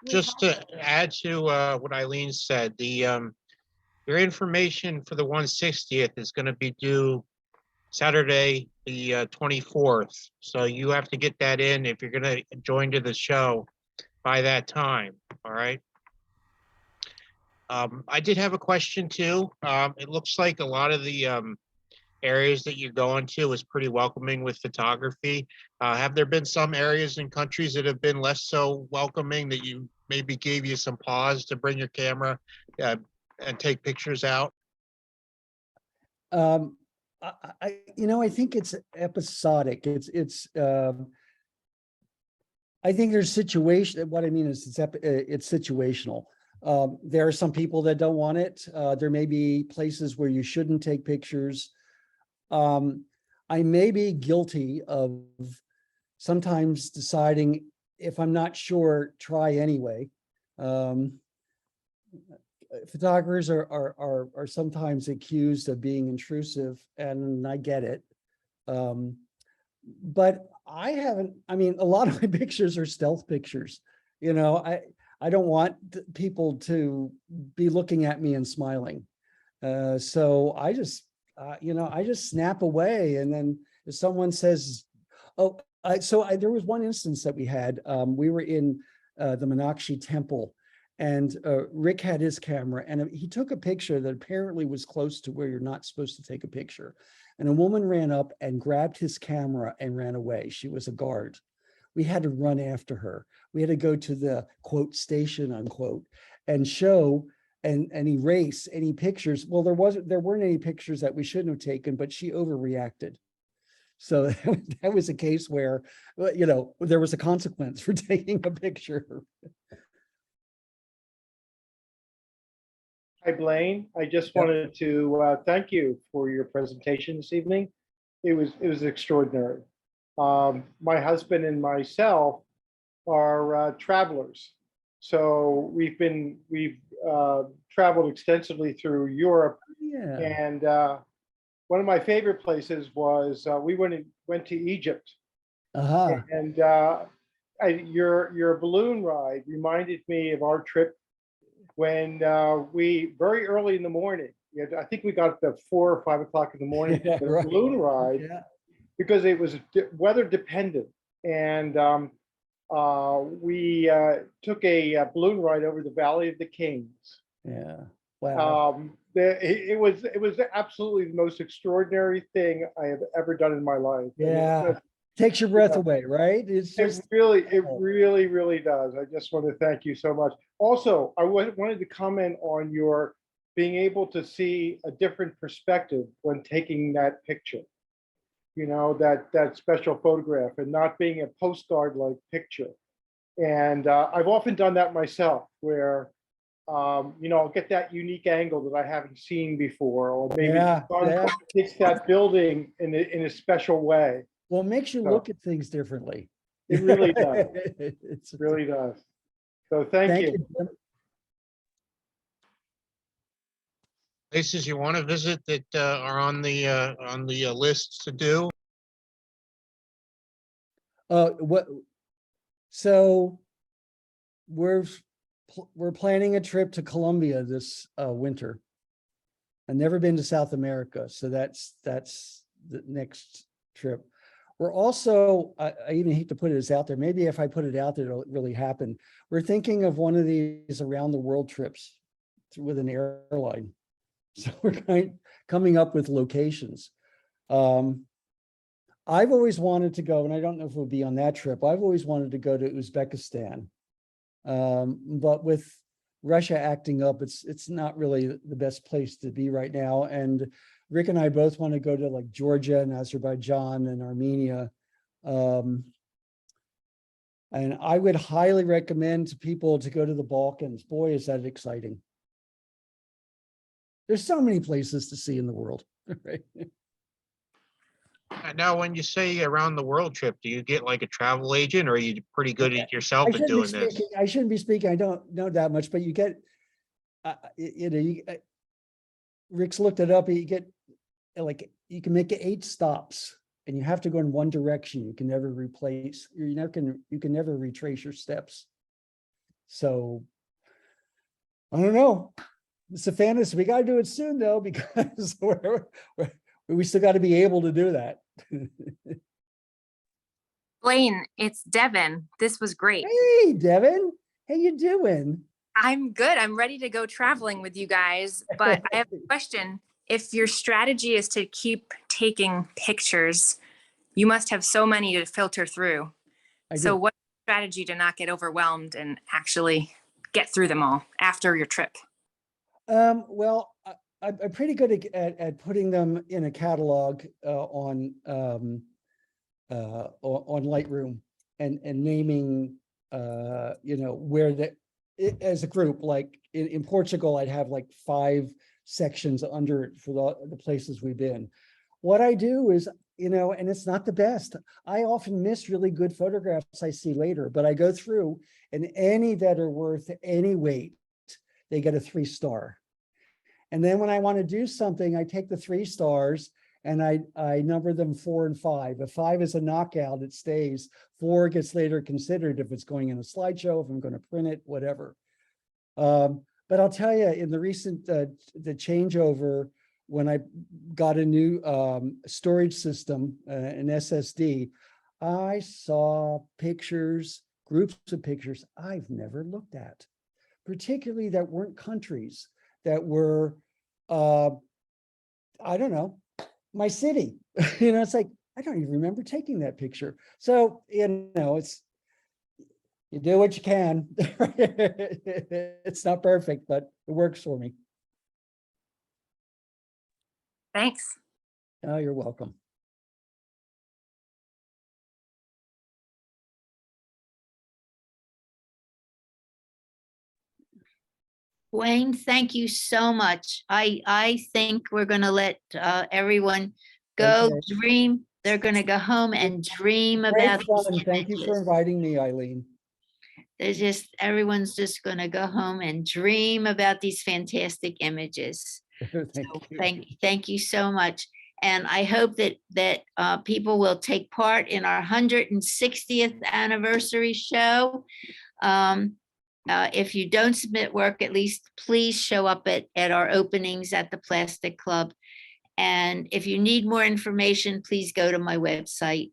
Just to add to what Eileen said, your information for the 160th is going to be due Saturday, the 24th. So you have to get that in if you're going to join to the show by that time. All right. I did have a question too. It looks like a lot of the areas that you're going to is pretty welcoming with photography. Have there been some areas and countries that have been less so welcoming that you maybe gave you some pause to bring your camera and take pictures out? I think it's episodic. I think there's situation. What I mean is it's situational. There are some people that don't want it. There may be places where you shouldn't take pictures. I may be guilty of sometimes deciding if I'm not sure, try anyway. Photographers are sometimes accused of being intrusive, and I get it. But I haven't, I mean, a lot of my pictures are stealth pictures. I don't want people to be looking at me and smiling. So I just, I just snap away. And then if someone says, oh, there was one instance that we had, we were in the Meenakshi temple, and Rick had his camera, and he took a picture that apparently was close to where you're not supposed to take a picture. And a woman ran up and grabbed his camera and ran away. She was a guard. We had to run after her. We had to go to the quote station, unquote, and show and erase any pictures. Well, there weren't any pictures that we shouldn't have taken, but she overreacted. So that was a case where, there was a consequence for taking a picture. Hi, Blaine. I just wanted to thank you for your presentation this evening. It was extraordinary. My husband and myself are travelers, so we've traveled extensively through Europe. Yeah. And one of my favorite places was we went to Egypt. Uh-huh. And your balloon ride reminded me of our trip when we very early in the morning. I think we got the 4 or 5 o'clock in the morning Yeah, the right. balloon ride. Yeah. Because it was weather dependent, and we took a balloon ride over the Valley of the Kings. Yeah. Wow. It was absolutely the most extraordinary thing I have ever done in my life. Yeah. Takes your breath away, right? It's just it really does. I just want to thank you so much. Also, I wanted to comment on your being able to see a different perspective when taking that picture. That special photograph, and not being a postcard-like picture. And I've often done that myself, where I'll get that unique angle that I haven't seen before, or maybe it's that building in a special way. Well, it makes you look at things differently. It really does. It really does. So thank you. Jim. Places you want to visit that are on the list to do? So we're planning a trip to Colombia this winter. I've never been to South America, so that's the next trip. We're also, I even hate to put it out there, maybe if I put it out there, it'll really happen. We're thinking of one of these around the world trips with an airline. So we're coming up with locations. I've always wanted to go, and I don't know if it would be on that trip. I've always wanted to go to Uzbekistan. But with Russia acting up, it's not really the best place to be right now. And Rick and I both want to go to like Georgia and Azerbaijan and Armenia. And I would highly recommend to people to go to the Balkans. Boy, is that exciting. There's so many places to see in the world, right? Now, when you say around the world trip, do you get like a travel agent or are you pretty good at yourself at doing this? I shouldn't be speaking. I don't know that much, but you get, Rick's looked it up. You get like, you can make it 8 stops and you have to go in one direction. You can never you can never retrace your steps. So I don't know. It's a fantasy. We got to do it soon though, because we still got to be able to do that. Blaine, it's Devin. This was great. Hey, Devin, how you doing? I'm good. I'm ready to go traveling with you guys, but I have a question. If your strategy is to keep taking pictures, you must have so many to filter through. So do. what's the strategy to not get overwhelmed and actually get through them all after your trip? Well, I'm pretty good at putting them in a catalog on Lightroom and naming where as a group. Like in Portugal, I'd have like 5 sections under it for the places we've been. What I do is, and it's not the best. I often miss really good photographs I see later, but I go through and any that are worth any weight, they get a 3-star. And then when I want to do something, I take the 3 stars and I number them 4 and 5. If 5 is a knockout, it stays. 4 gets later considered if it's going in a slideshow, if I'm going to print it, whatever. But I'll tell you, in the recent the changeover, when I got a new storage system, an SSD, I saw pictures, groups of pictures I've never looked at, particularly that weren't countries, that were, I don't know, my city. It's like, I don't even remember taking that picture. So, it's, you do what you can. It's not perfect, but it works for me. Thanks. Oh, you're welcome. Wayne, thank you so much. I think we're gonna let everyone go Okay. dream. They're gonna go home and dream Great about these fun. Thank you for images. inviting me, Eileen. Everyone's just gonna go home and dream about these fantastic images. Thank you so much. And I hope that people will take part in our 160th anniversary show. If you don't submit work, at least please show up at our openings at the Plastic Club. And if you need more information, please go to my website.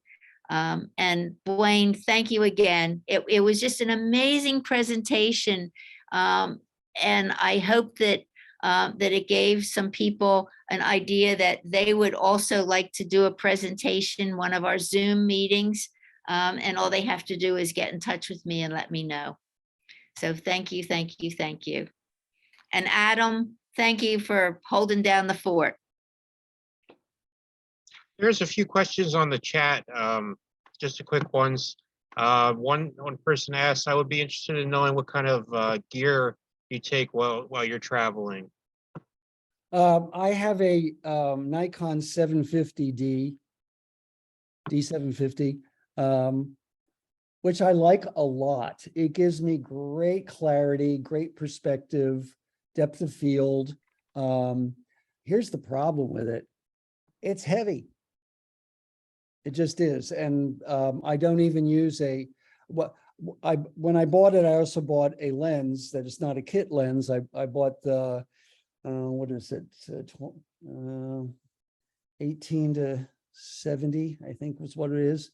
And Blaine, thank you again. It was just an amazing presentation. And I hope that it gave some people an idea that they would also like to do a presentation, one of our Zoom meetings. And all they have to do is get in touch with me and let me know. So thank you, thank you, thank you. And Adam, thank you for holding down the fort. There's a few questions on the chat, just a quick ones. One person asked, I would be interested in knowing what kind of gear you take while you're traveling. I have a Nikon 750D, D750, which I like a lot. It gives me great clarity, great perspective, depth of field. Here's the problem with it. It's heavy. It just is. And I don't even use when I bought it, I also bought a lens that is not a kit lens. I bought the, what is it? 18 to 70, I think was what it is.